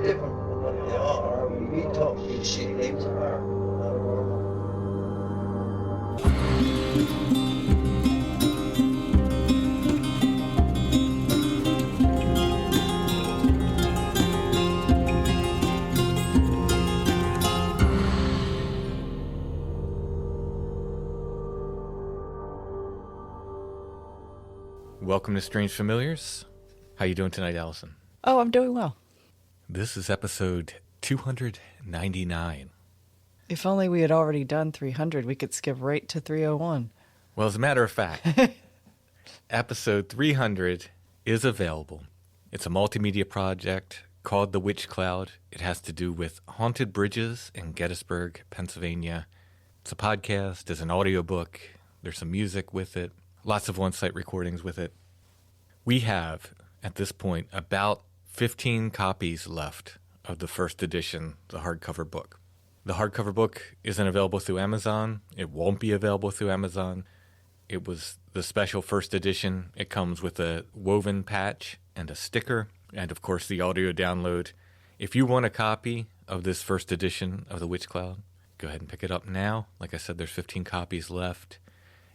different from what they are. We talk these shit games are not normal. Welcome to Strange Familiars. How you doing tonight, Allison? Oh, I'm doing well. This is episode 299. If only we had already done 300, we could skip right to 301. Well, as a matter of fact, episode 300 is available. It's a multimedia project called The Witch Cloud. It has to do with haunted bridges in Gettysburg, Pennsylvania. It's a podcast, there's an audiobook, there's some music with it, lots of on-site recordings with it. We have, at this point, about 15 copies left of the first edition, the hardcover book. The hardcover book isn't available through Amazon. It won't be available through Amazon. It was the special first edition. It comes with a woven patch and a sticker, and of course the audio download. If you want a copy of this first edition of The Witch Cloud, go ahead and pick it up now. Like I said, there's 15 copies left.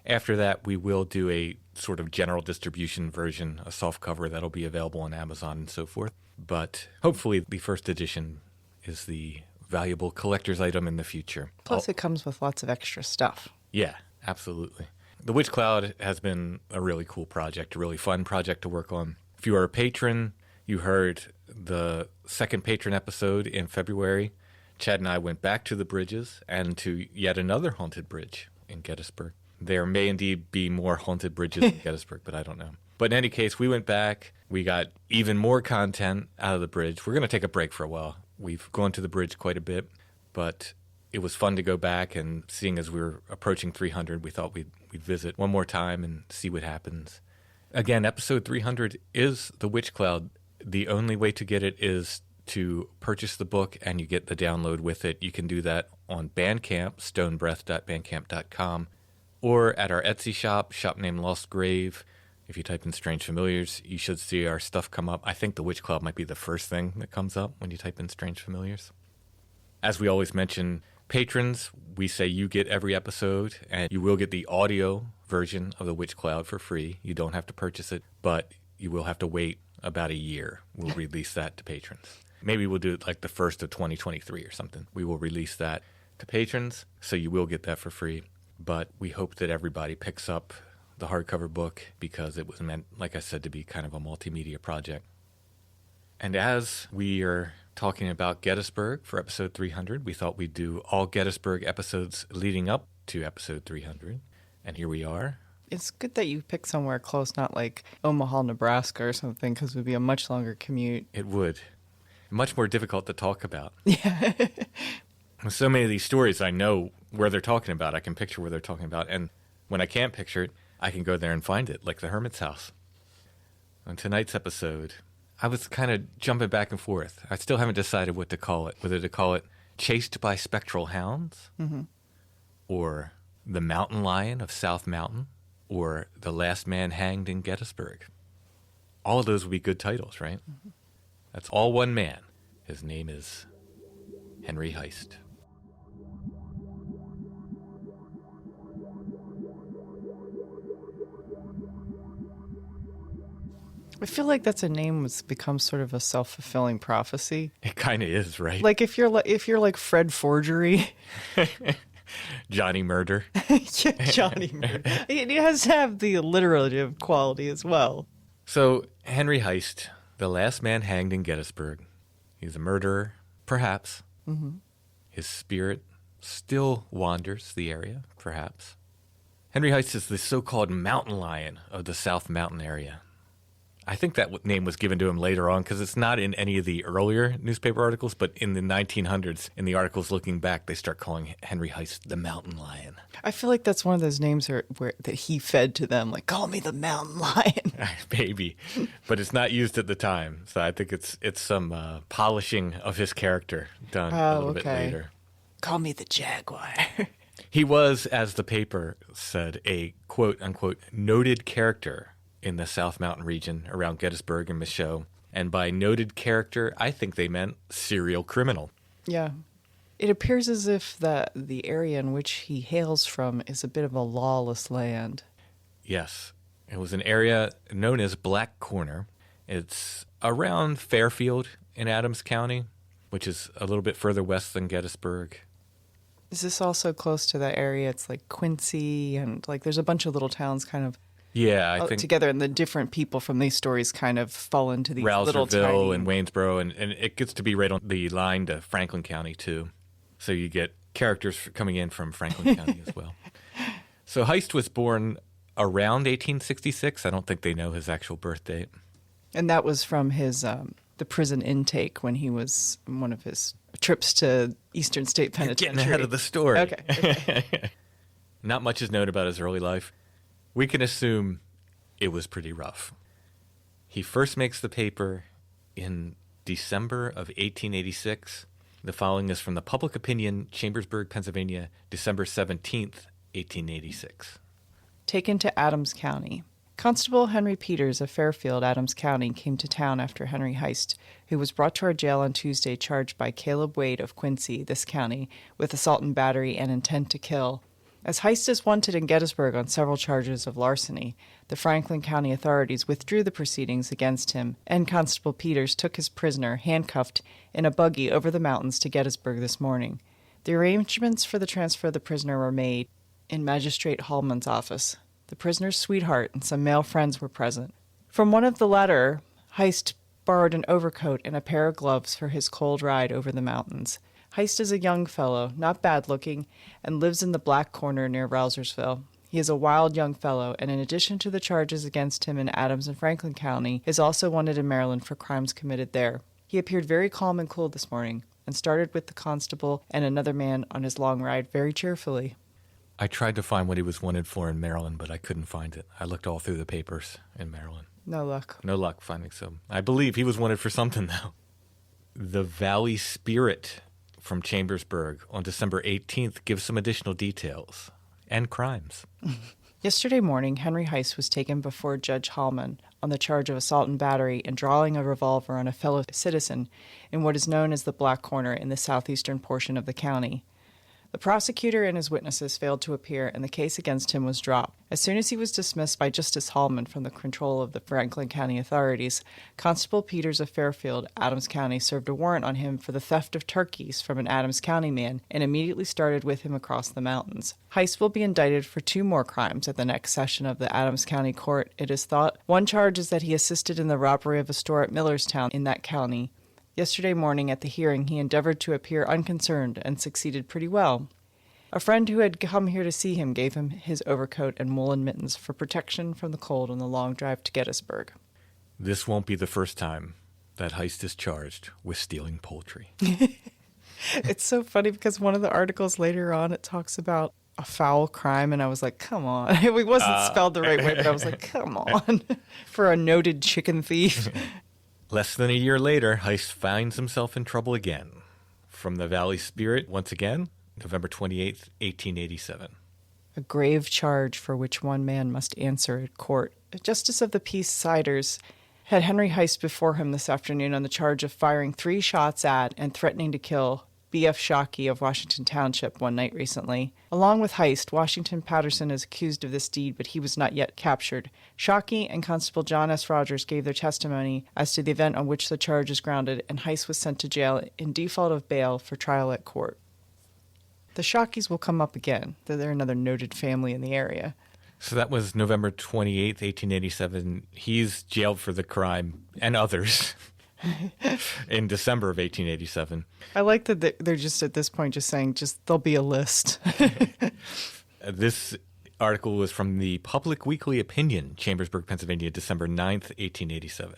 After that, we will do a sort of general distribution version, a soft cover that'll be available on Amazon and so forth. But hopefully the first edition is the valuable collector's item in the future. Plus, it comes with lots of extra stuff. Yeah, absolutely. The Witch Cloud has been a really cool project, a really fun project to work on. If you are a patron, you heard the second patron episode in February. Chad and I went back to the bridges and to yet another haunted bridge in Gettysburg. There may indeed be more haunted bridges in Gettysburg, but I don't know. But in any case, we went back. We got even more content out of the bridge. We're going to take a break for a while. We've gone to the bridge quite a bit, but it was fun to go back, and seeing as we were approaching 300, we thought we'd visit one more time and see what happens. Again, episode 300 is The Witch Cloud. The only way to get it is to purchase the book, and you get the download with it. You can do that on Bandcamp, stonebreath.bandcamp.com. Or at our Etsy shop named Lost Grave. If you type in Strange Familiars, you should see our stuff come up. I think The Witch Cloud might be the first thing that comes up when you type in Strange Familiars. As we always mention, patrons, we say you get every episode, and you will get the audio version of The Witch Cloud for free. You don't have to purchase it, but you will have to wait about a year. We'll release that to patrons. Maybe we'll do it like the first of 2023 or something. We will release that to patrons, so you will get that for free. But we hope that everybody picks up the hardcover book because it was meant, like I said, to be kind of a multimedia project. And as we are talking about Gettysburg for episode 300, we thought we'd do all Gettysburg episodes leading up to episode 300. And here we are. It's good that you picked somewhere close, not like Omaha, Nebraska or something, because it would be a much longer commute. It would. Much more difficult to talk about. Yeah. With so many of these stories, I know where they're talking about. I can picture where they're talking about. And when I can't picture it, I can go there and find it, like the Hermit's House. On tonight's episode, I was kind of jumping back and forth. I still haven't decided what to call it, whether to call it Chased by Spectral Hounds, or The Mountain Lion of South Mountain, or The Last Man Hanged in Gettysburg. All of those would be good titles, right? Mm-hmm. That's all one man. His name is Henry Heist. I feel like that's a name that's become sort of a self-fulfilling prophecy. It kind of is, right? Like if you're like Fred Forgery, Johnny Murder. Yeah, Johnny Murder. It has to have the alliterative quality as well. So Henry Heist, the last man hanged in Gettysburg. He's a murderer, perhaps. Mm-hmm. His spirit still wanders the area, perhaps. Henry Heist is the so-called mountain lion of the South Mountain area. I think that name was given to him later on because it's not in any of the earlier newspaper articles, but in the 1900s, in the articles looking back, they start calling Henry Heist the Mountain Lion. I feel like that's one of those names that he fed to them, like, call me the Mountain Lion. Maybe, but it's not used at the time, so I think it's some polishing of his character done a little bit later. Call me the Jaguar. He was, as the paper said, a quote-unquote noted character in the South Mountain region around Gettysburg and Michaud. And by noted character, I think they meant serial criminal. Yeah. It appears as if the area in which he hails from is a bit of a lawless land. Yes. It was an area known as Black Corner. It's around Fairfield in Adams County, which is a little bit further west than Gettysburg. Is this also close to that area? It's like Quincy and like there's a bunch of little towns kind of I think together, and the different people from these stories kind of fall into these little Rouserville tiny... and Waynesboro, and it gets to be right on the line to Franklin County, too. So you get characters coming in from Franklin County as well. So Heist was born around 1866. I don't think they know his actual birth date. And that was from his the prison intake when he was one of his trips to Eastern State Penitentiary. You're getting ahead of the story. Okay. Not much is known about his early life. We can assume it was pretty rough. He first makes the paper in December of 1886. The following is from the Public Opinion, Chambersburg, Pennsylvania, December 17th, 1886. Taken to Adams County. Constable Henry Peters of Fairfield, Adams County, came to town after Henry Heist, who was brought to our jail on Tuesday charged by Caleb Wade of Quincy, this county, with assault and battery and intent to kill. As Heist is wanted in Gettysburg on several charges of larceny, the Franklin County authorities withdrew the proceedings against him, and Constable Peters took his prisoner, handcuffed, in a buggy over the mountains to Gettysburg this morning. The arrangements for the transfer of the prisoner were made in Magistrate Hallman's office. The prisoner's sweetheart and some male friends were present. From one of the latter, Heist borrowed an overcoat and a pair of gloves for his cold ride over the mountains. Heist is a young fellow, not bad-looking, and lives in the Black Corner near Rousersville. He is a wild young fellow, and in addition to the charges against him in Adams and Franklin County, is also wanted in Maryland for crimes committed there. He appeared very calm and cool this morning, and started with the constable and another man on his long ride very cheerfully. I tried to find what he was wanted for in Maryland, but I couldn't find it. I looked all through the papers in Maryland. No luck. No luck finding some. I believe he was wanted for something, though. The Valley Spirit from Chambersburg on December 18th gives some additional details and crimes. Yesterday morning, Henry Heist was taken before Judge Hallman on the charge of assault and battery and drawing a revolver on a fellow citizen in what is known as the Black Corner in the southeastern portion of the county. The prosecutor and his witnesses failed to appear, and the case against him was dropped. As soon as he was dismissed by Justice Hallman from the control of the Franklin County authorities, Constable Peters of Fairfield, Adams County, served a warrant on him for the theft of turkeys from an Adams County man and immediately started with him across the mountains. Heist will be indicted for 2 more crimes at the next session of the Adams County Court, it is thought. One charge is that he assisted in the robbery of a store at Millerstown in that county. Yesterday morning at the hearing, he endeavored to appear unconcerned and succeeded pretty well. A friend who had come here to see him gave him his overcoat and woolen mittens for protection from the cold on the long drive to Gettysburg. This won't be the first time that Heist is charged with stealing poultry. It's so funny because one of the articles later on, it talks about a foul crime, and I was like, come on. It wasn't spelled the right way, but I was like, come on. For a noted chicken thief. Less than a year later, Heist finds himself in trouble again. From the Valley Spirit, once again, November 28th, 1887. A grave charge for which one man must answer at court. A justice of the peace Siders had Henry Heist before him this afternoon on the charge of firing 3 shots at and threatening to kill B.F. Shockey of Washington Township one night recently. Along with Heist, Washington Patterson is accused of this deed, but he was not yet captured. Shockey and Constable John S. Rogers gave their testimony as to the event on which the charge is grounded, and Heist was sent to jail in default of bail for trial at court. The Shockeys will come up again. They're another noted family in the area. So that was November 28th, 1887. He's jailed for the crime and others in December of 1887. I like that they're just at this point just saying, there'll be a list. This article was from the Public Weekly Opinion, Chambersburg, Pennsylvania, December 9th, 1887.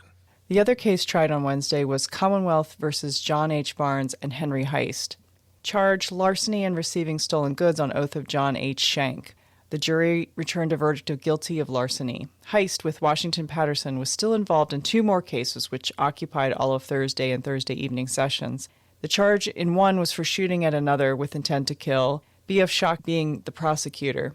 The other case tried on Wednesday was Commonwealth versus John H. Barnes and Henry Heist. Charge larceny and receiving stolen goods on oath of John H. Shank. The jury returned a verdict of guilty of larceny. Heist, with Washington Patterson, was still involved in 2 more cases which occupied all of Thursday and Thursday evening sessions. The charge in one was for shooting at another with intent to kill, B.F. Shock being the prosecutor.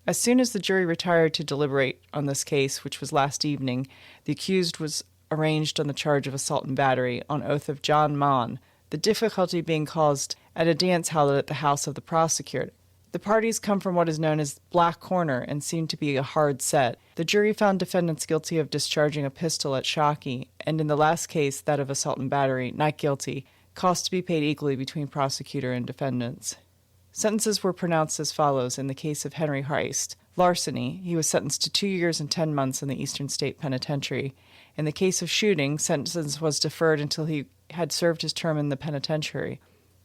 As soon as the jury retired to deliberate on this case, which was last evening, the accused was arraigned on the charge of assault and battery on oath of John Mann, the difficulty being caused at a dance held at the house of the prosecutor. The parties come from what is known as Black Corner and seem to be a hard set. The jury found defendants guilty of discharging a pistol at Shockey, and in the last case, that of assault and battery, not guilty, costs to be paid equally between prosecutor and defendants. Sentences were pronounced as follows in the case of Henry Heist. Larceny, he was sentenced to 2 years and 10 months in the Eastern State Penitentiary. In the case of shooting, sentence was deferred until he had served his term in the penitentiary.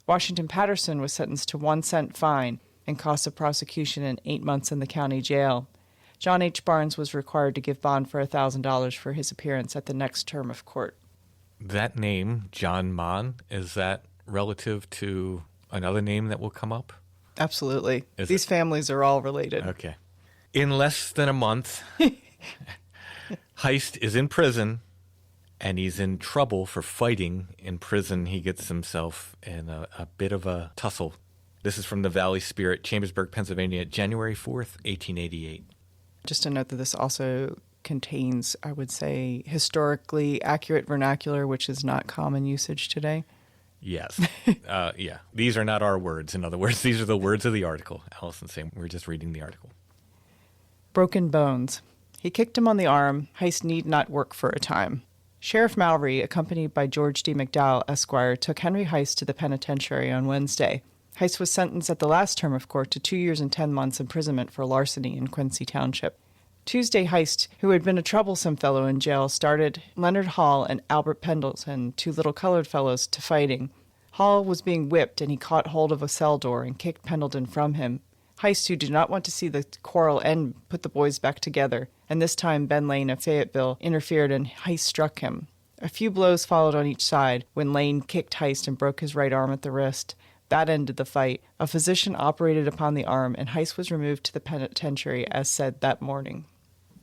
Washington Patterson was sentenced to 1 cent fine and costs of prosecution and 8 months in the county jail. John H. Barnes was required to give bond for $1,000 for his appearance at the next term of court. That name, John Mann, is that relative to another name that will come up? Absolutely. These families are all related. Okay. In less than a month, Heist is in prison, and he's in trouble for fighting in prison. He gets himself in a bit of a tussle. This is from the Valley Spirit, Chambersburg, Pennsylvania, January 4th, 1888. Just to note that this also contains, I would say, historically accurate vernacular, which is not common usage today. Yes. Yeah. These are not our words. In other words, these are the words of the article. Allison's saying we're just reading the article. Broken bones. He kicked him on the arm. Heist need not work for a time. Sheriff Mallory, accompanied by George D. McDowell, Esquire, took Henry Heist to the penitentiary on Wednesday. Heist was sentenced at the last term of court to 2 years and 10 months imprisonment for larceny in Quincy Township. Tuesday, Heist, who had been a troublesome fellow in jail, started Leonard Hall and Albert Pendleton, 2 little colored fellows, to fighting. Hall was being whipped, and he caught hold of a cell door and kicked Pendleton from him. Heist, who did not want to see the quarrel end, put the boys back together, and this time Ben Lane of Fayetteville interfered and Heist struck him. A few blows followed on each side when Lane kicked Heist and broke his right arm at the wrist. That ended the fight. A physician operated upon the arm, and Heist was removed to the penitentiary as said that morning.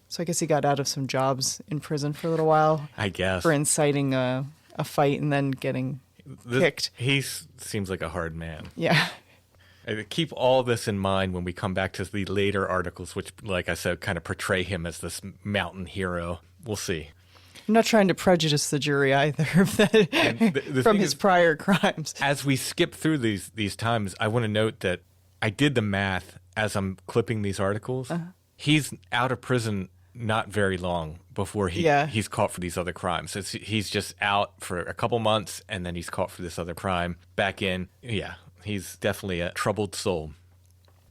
So I guess he got out of some jobs in prison for a little while. I guess. For inciting a fight and then getting kicked. He seems like a hard man. Yeah. Keep all this in mind when we come back to the later articles, which, like I said, kind of portray him as this mountain hero. We'll see. I'm not trying to prejudice the jury either from his prior crimes. As we skip through these times, I want to note that I did the math as I'm clipping these articles. Uh-huh. He's out of prison not very long before he's caught for these other crimes. He's just out for a couple months, and then he's caught for this other crime. Back in, he's definitely a troubled soul.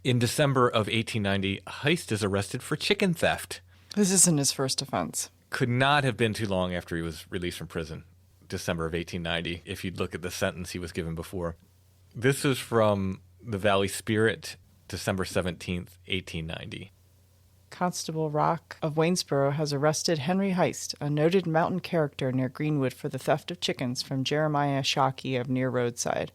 In December of 1890, Heist is arrested for chicken theft. This isn't his first offense. Could not have been too long after he was released from prison, December of 1890, if you'd look at the sentence he was given before. This is from the Valley Spirit, December 17th, 1890. Constable Rock of Waynesboro has arrested Henry Heist, a noted mountain character near Greenwood, for the theft of chickens from Jeremiah Shockey of near Roadside.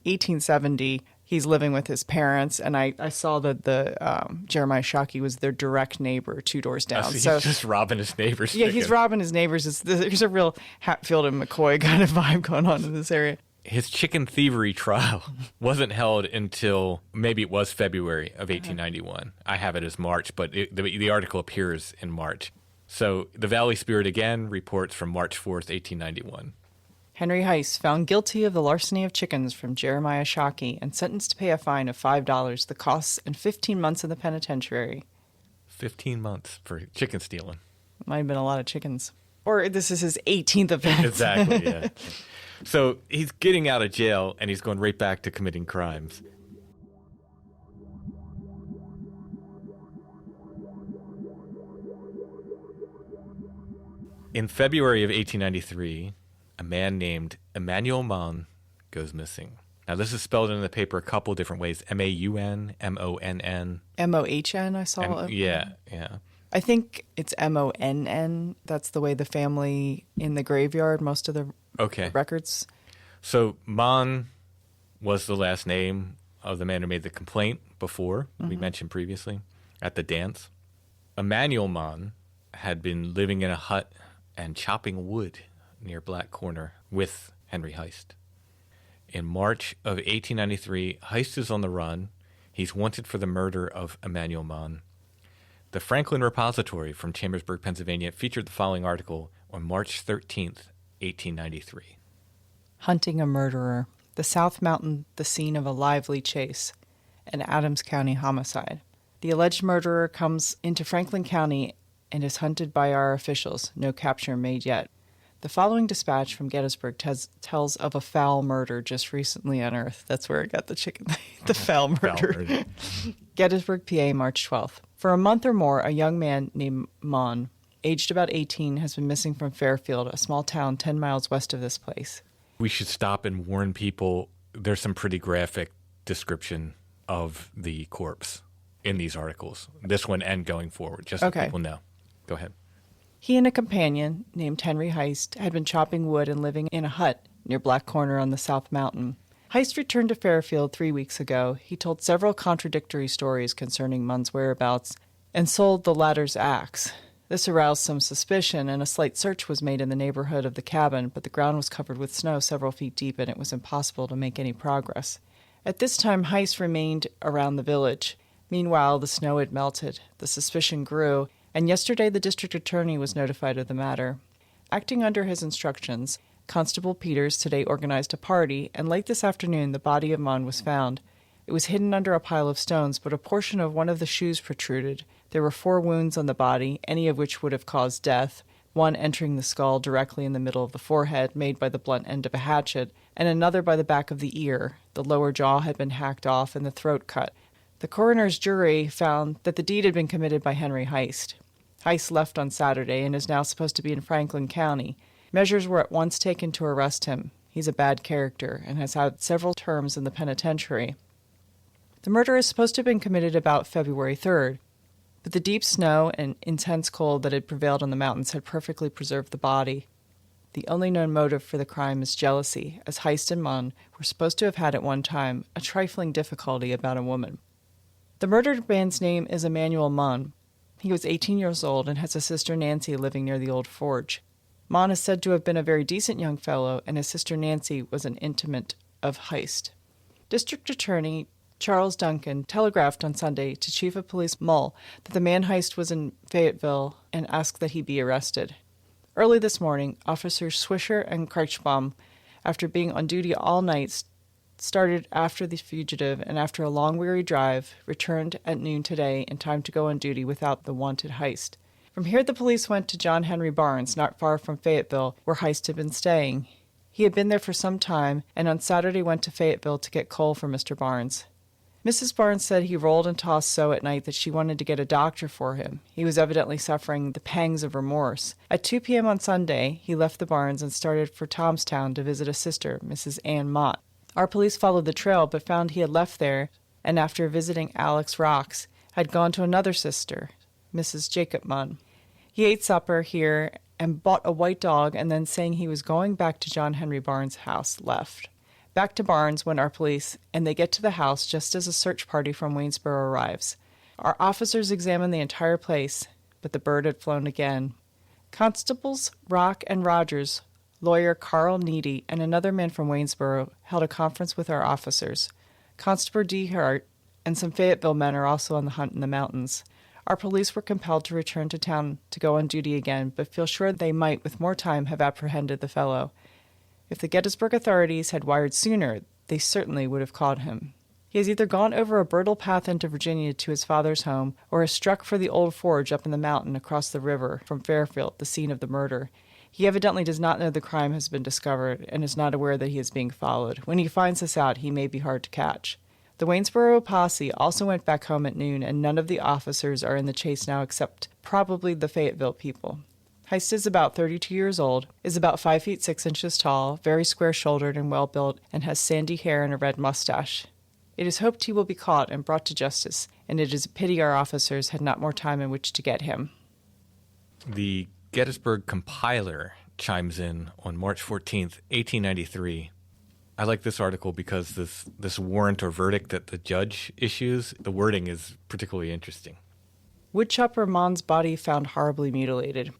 1870, he's living with his parents, and I saw that the Jeremiah Shockey was their direct neighbor 2 doors down. So he's just robbing his neighbors. Yeah, he's robbing his neighbors. There's a real Hatfield and McCoy kind of vibe going on in this area. His chicken thievery trial wasn't held until maybe it was February of 1891. I have it as March, but the article appears in March. So the Valley Spirit again reports from March 4th, 1891. Henry Heist found guilty of the larceny of chickens from Jeremiah Shockey and sentenced to pay a fine of $5, the costs, and 15 months in the penitentiary. 15 months for chicken stealing. Might have been a lot of chickens. Or this is his 18th offense. Exactly, yeah. So he's getting out of jail, and he's going right back to committing crimes. In February of 1893, a man named Emanuel Monn goes missing. Now, this is spelled in the paper a couple different ways. M-A-U-N, M-O-N-N. M-O-H-N, I saw it. Yeah. I think it's M-O-N-N. That's the way the family in the graveyard, most of the records. So Mann was the last name of the man who made the complaint before, we mentioned previously, at the dance. Emanuel Monn had been living in a hut and chopping wood near Black Corner with Henry Heist. In March of 1893, Heist is on the run. He's wanted for the murder of Emanuel Monn. The Franklin Repository from Chambersburg, Pennsylvania, featured the following article on March 13th, 1893. Hunting a murderer. The South Mountain, the scene of a lively chase. An Adams County homicide. The alleged murderer comes into Franklin County and is hunted by our officials. No capture made yet. The following dispatch from Gettysburg tells of a foul murder just recently unearthed. That's where I got the chicken. The foul murder. Gettysburg, PA, March 12th. For a month or more, a young man named Mann, aged about 18, has been missing from Fairfield, a small town 10 miles west of this place. We should stop and warn people. There's some pretty graphic description of the corpse in these articles. This one and going forward, just so people know. Go ahead. He and a companion named Henry Heist had been chopping wood and living in a hut near Black Corner on the South Mountain. Heist returned to Fairfield 3 weeks ago. He told several contradictory stories concerning Munn's whereabouts and sold the latter's axe. This aroused some suspicion, and a slight search was made in the neighborhood of the cabin, but the ground was covered with snow several feet deep, and it was impossible to make any progress. At this time, Heist remained around the village. Meanwhile, the snow had melted. The suspicion grew, and yesterday the district attorney was notified of the matter. Acting under his instructions, Constable Peters today organized a party, and late this afternoon the body of Mann was found. It was hidden under a pile of stones, but a portion of one of the shoes protruded. There were 4 wounds on the body, any of which would have caused death, one entering the skull directly in the middle of the forehead, made by the blunt end of a hatchet, and another by the back of the ear. The lower jaw had been hacked off and the throat cut. The coroner's jury found that the deed had been committed by Henry Heist. Heist left on Saturday and is now supposed to be in Franklin County. Measures were at once taken to arrest him. He's a bad character and has had several terms in the penitentiary. The murder is supposed to have been committed about February 3rd, but the deep snow and intense cold that had prevailed on the mountains had perfectly preserved the body. The only known motive for the crime is jealousy, as Heist and Mann were supposed to have had at one time a trifling difficulty about a woman. The murdered man's name is Emanuel Monn. He was 18 years old and has a sister Nancy living near the old forge. Mann is said to have been a very decent young fellow, and his sister Nancy was an intimate of Heist. District Attorney Charles Duncan telegraphed on Sunday to Chief of Police Mull that the man Heist was in Fayetteville and asked that he be arrested. Early this morning, Officers Swisher and Kreichbaum, after being on duty all night, started after the fugitive and after a long weary drive, returned at noon today in time to go on duty without the wanted Heist. From here the police went to John Henry Barnes, not far from Fayetteville, where Heist had been staying. He had been there for some time, and on Saturday went to Fayetteville to get coal for Mr. Barnes. Mrs. Barnes said he rolled and tossed so at night that she wanted to get a doctor for him. He was evidently suffering the pangs of remorse. At 2 p.m. on Sunday, he left the Barnes and started for Tomstown to visit a sister, Mrs. Ann Mott. Our police followed the trail, but found he had left there, and after visiting Alex Rocks, had gone to another sister, Mrs. Jacob Munn. He ate supper here and bought a white dog, and then saying he was going back to John Henry Barnes' house, left. Back to Barnes went our police, and they get to the house just as a search party from Waynesboro arrives. Our officers examine the entire place, but the bird had flown again. Constables Rock and Rogers, lawyer Carl Needy, and another man from Waynesboro held a conference with our officers. Constable Dehart and some Fayetteville men are also on the hunt in the mountains. Our police were compelled to return to town to go on duty again, but feel sure they might, with more time, have apprehended the fellow. If the Gettysburg authorities had wired sooner, they certainly would have caught him. He has either gone over a bridle path into Virginia to his father's home, or has struck for the old forge up in the mountain across the river from Fairfield, the scene of the murder. He evidently does not know the crime has been discovered and is not aware that he is being followed. When he finds this out, he may be hard to catch. The Waynesboro posse also went back home at noon, and none of the officers are in the chase now except probably the Fayetteville people. Heist is about 32 years old, is about 5 feet 6 inches tall, very square-shouldered and well-built, and has sandy hair and a red mustache. It is hoped he will be caught and brought to justice, and it is a pity our officers had not more time in which to get him. The Gettysburg Compiler chimes in on March 14th, 1893. I like this article because this warrant or verdict that the judge issues, the wording is particularly interesting. Woodchopper Mann's body found horribly mutilated.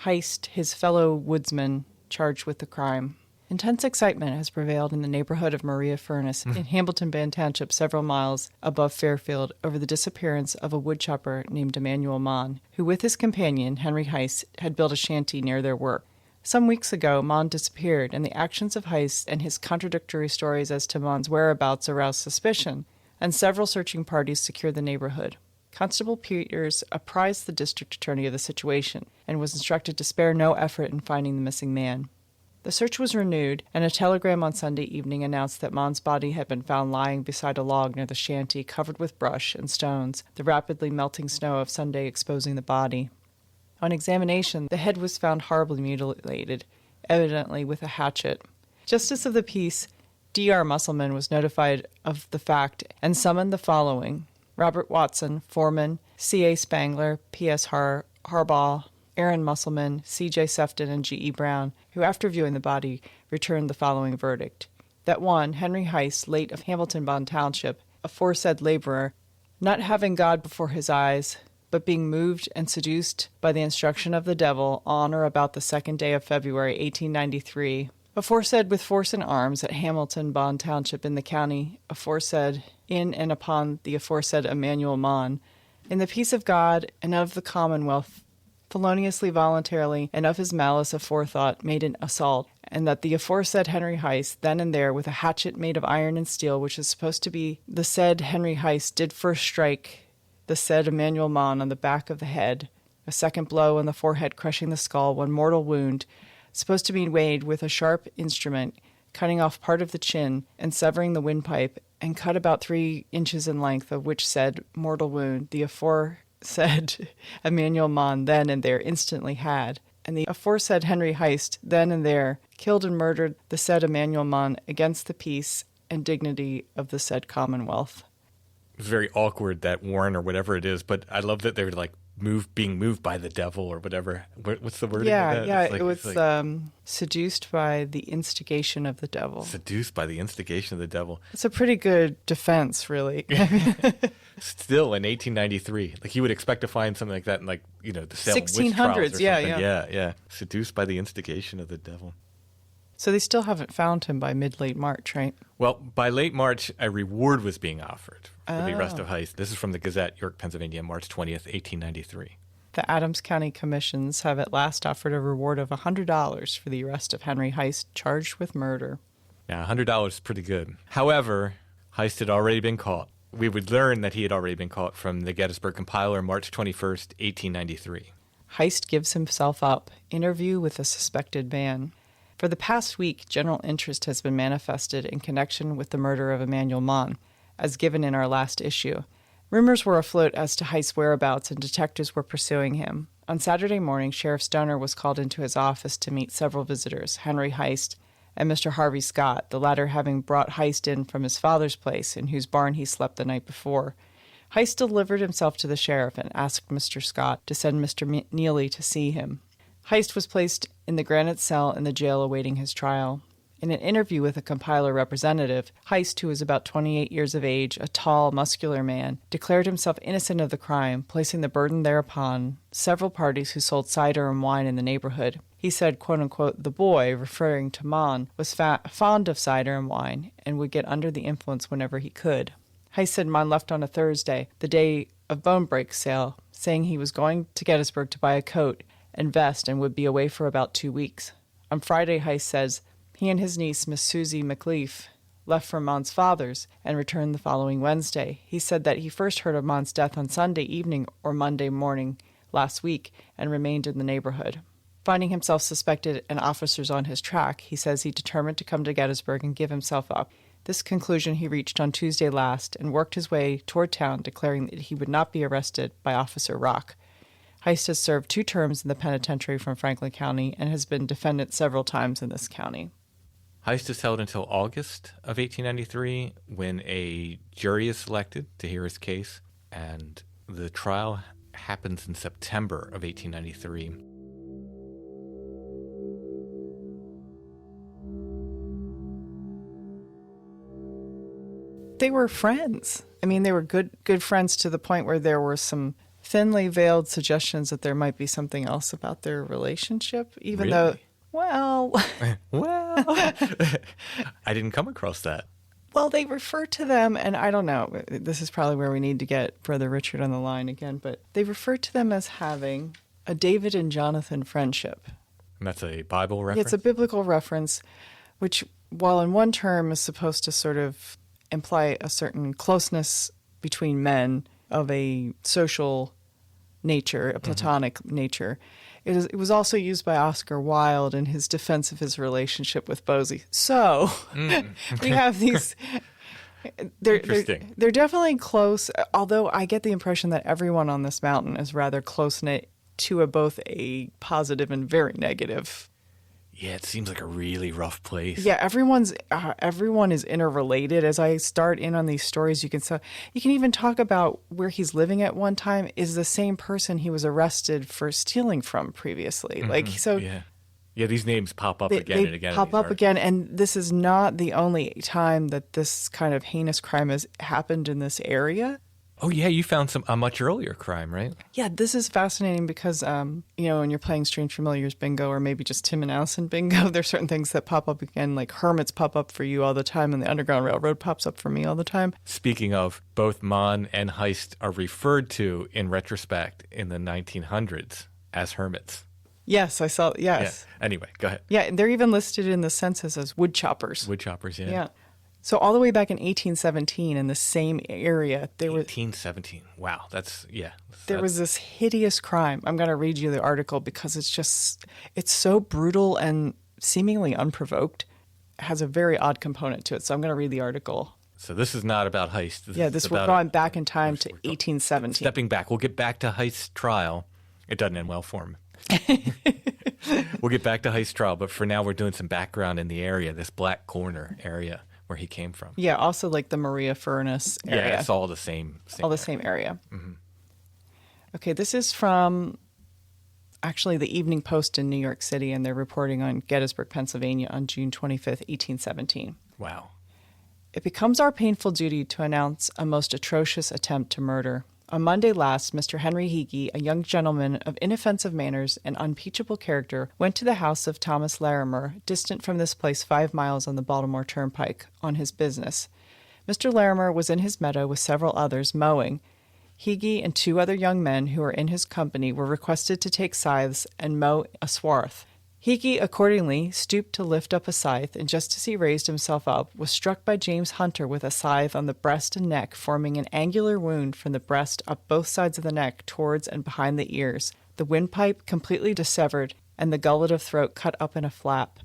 Heist, his fellow woodsman, charged with the crime. Intense excitement has prevailed in the neighborhood of Maria Furnace in Hamilton Bend Township, several miles above Fairfield, over the disappearance of a woodchopper named Emanuel Monn, who with his companion, Henry Heist, had built a shanty near their work. Some weeks ago, Monn disappeared, and the actions of Heist and his contradictory stories as to Monn's whereabouts aroused suspicion, and several searching parties secured the neighborhood. Constable Peters apprised the district attorney of the situation and was instructed to spare no effort in finding the missing man. The search was renewed, and a telegram on Sunday evening announced that Monn's body had been found lying beside a log near the shanty, covered with brush and stones, the rapidly melting snow of Sunday exposing the body. On examination, the head was found horribly mutilated, evidently with a hatchet. Justice of the Peace D.R. Musselman was notified of the fact and summoned the following: Robert Watson, foreman; C.A. Spangler, P.S. Harbaugh, Aaron Musselman, C.J. Sefton, and G.E. Brown, who after viewing the body returned the following verdict: that 1. Henry Heist, late of Hamilton Bond Township, aforesaid laborer, not having God before his eyes, but being moved and seduced by the instruction of the devil on or about the 2nd day of February, 1893, aforesaid with force and arms at Hamilton Bond Township in the county, aforesaid in and upon the aforesaid Emanuel Monn, in the peace of God and of the Commonwealth, feloniously, voluntarily, and of his malice aforethought, made an assault, and that the aforesaid Henry Heist, then and there, with a hatchet made of iron and steel, which is supposed to be the said Henry Heist, did first strike the said Emanuel Monn on the back of the head, a second blow on the forehead crushing the skull, one mortal wound, supposed to be made with a sharp instrument, cutting off part of the chin and severing the windpipe, and cut about 3 inches in length, of which said mortal wound the aforesaid Emanuel Monn then and there instantly had, and the aforesaid Henry Heist then and there killed and murdered the said Emanuel Monn against the peace and dignity of the said Commonwealth. It's very awkward, that warrant or whatever it is, but I love that they're like being moved by the devil or whatever. What's the word? Yeah, it was seduced by the instigation of the devil. Seduced by the instigation of the devil. It's a pretty good defense, really. Still in 1893, like you would expect to find something like that in, like, you know, the Salem witch trials or 1600s, something. Yeah. Seduced by the instigation of the devil. So they still haven't found him by mid-late March, right? Well, by late March, a reward was being offered for the arrest of Heist. This is from the Gazette, York, Pennsylvania, March 20th, 1893. The Adams County Commissions have at last offered a reward of $100 for the arrest of Henry Heist, charged with murder. Now, $100 is pretty good. However, Heist had already been caught. We would learn that he had already been caught from the Gettysburg Compiler, March 21st, 1893. Heist gives himself up. Interview with a suspected man. For the past week, general interest has been manifested in connection with the murder of Emanuel Monn, as given in our last issue. Rumors were afloat as to Heist's whereabouts, and detectives were pursuing him. On Saturday morning, Sheriff Stoner was called into his office to meet several visitors, Henry Heist and Mr. Harvey Scott, the latter having brought Heist in from his father's place, in whose barn he slept the night before. Heist delivered himself to the sheriff and asked Mr. Scott to send Mr. Neely to see him. Heist was placed in the granite cell in the jail awaiting his trial. In an interview with a Compiler representative, Heist, who was about 28 years of age, a tall, muscular man, declared himself innocent of the crime, placing the burden thereupon several parties who sold cider and wine in the neighborhood. He said, quote-unquote, the boy, referring to Mann, was fond of cider and wine and would get under the influence whenever he could. Heist said Mann left on a Thursday, the day of bone break sale, saying he was going to Gettysburg to buy a coat and vest and would be away for about 2 weeks. On Friday, Heist says, he and his niece, Miss Susie McLeaf, left for Mann's father's and returned the following Wednesday. He said that he first heard of Mann's death on Sunday evening or Monday morning last week and remained in the neighborhood. Finding himself suspected and officers on his track, he says he determined to come to Gettysburg and give himself up. This conclusion he reached on Tuesday last and worked his way toward town, declaring that he would not be arrested by Officer Rock. Heist has served 2 terms in the penitentiary from Franklin County and has been defendant several times in this county. Heist is held until August of 1893, when a jury is selected to hear his case, and the trial happens in September of 1893. They were friends. I mean, they were good friends to the point where there were some thinly veiled suggestions that there might be something else about their relationship, even Really? Well, Well, I didn't come across that. well, they refer to them, and I don't know, this is probably where we need to get Brother Richard on the line again, but they refer to them as having a David and Jonathan friendship. And that's a Bible Yeah, reference? it's a biblical reference, which, while in one term is supposed to sort of imply a certain closeness between men of a social nature, a platonic nature, it was also used by Oscar Wilde in his defense of his relationship with Bosie. So we have these. Interesting. They're definitely close, although I get the impression that everyone on this mountain is rather close-knit to both a positive and very negative. Yeah, it seems like a really rough place. Yeah, everyone is interrelated. As I start in on these stories, you can even talk about where he's living at one time is the same person he was arrested for stealing from previously. Like so, Yeah, these names pop up again and again. Pop up again, and this is not the only time that this kind of heinous crime has happened in this area. Oh, yeah, you found a much earlier crime, right? Yeah, this is fascinating because, when you're playing Strange Familiars bingo or maybe just Tim and Allison bingo, there's certain things that pop up again, like hermits pop up for you all the time and the Underground Railroad pops up for me all the time. Speaking of, both Mann and Heist are referred to in retrospect in the 1900s as hermits. Yes, I saw, yes. Yeah. Anyway, go ahead. Yeah, they're even listed in the census as wood choppers. Wood choppers, yeah. Yeah. So all the way back in 1817 in the same area, there was 1817. Wow, there was this hideous crime. I'm going to read you the article because it's so brutal and seemingly unprovoked. It has a very odd component to it. So I'm going to read the article. So this is not about Heist. We're going back in time to 1817. Stepping back. We'll get back to Heist's trial. It doesn't end well for him. We'll get back to Heist's trial, but for now we're doing some background in the area, this Black Corner area where he came from. Yeah, also like the Maria Furnace area. Yeah, it's all the same all the same area. Mm-hmm. Okay, this is from actually the Evening Post in New York City, and they're reporting on Gettysburg, Pennsylvania on June 25th, 1817. Wow. It becomes our painful duty to announce a most atrocious attempt to murder. On Monday last, Mr. Henry Heege, a young gentleman of inoffensive manners and unimpeachable character, went to the house of Thomas Larimer, distant from this place 5 miles on the Baltimore Turnpike, on his business. Mr. Larimer was in his meadow with several others, mowing. Heege and 2 other young men who were in his company were requested to take scythes and mow a swath. Heege accordingly stooped to lift up a scythe, and just as he raised himself up, was struck by James Hunter with a scythe on the breast and neck, forming an angular wound from the breast up both sides of the neck, towards and behind the ears, the windpipe completely dissevered, and the gullet of throat cut up in a flap.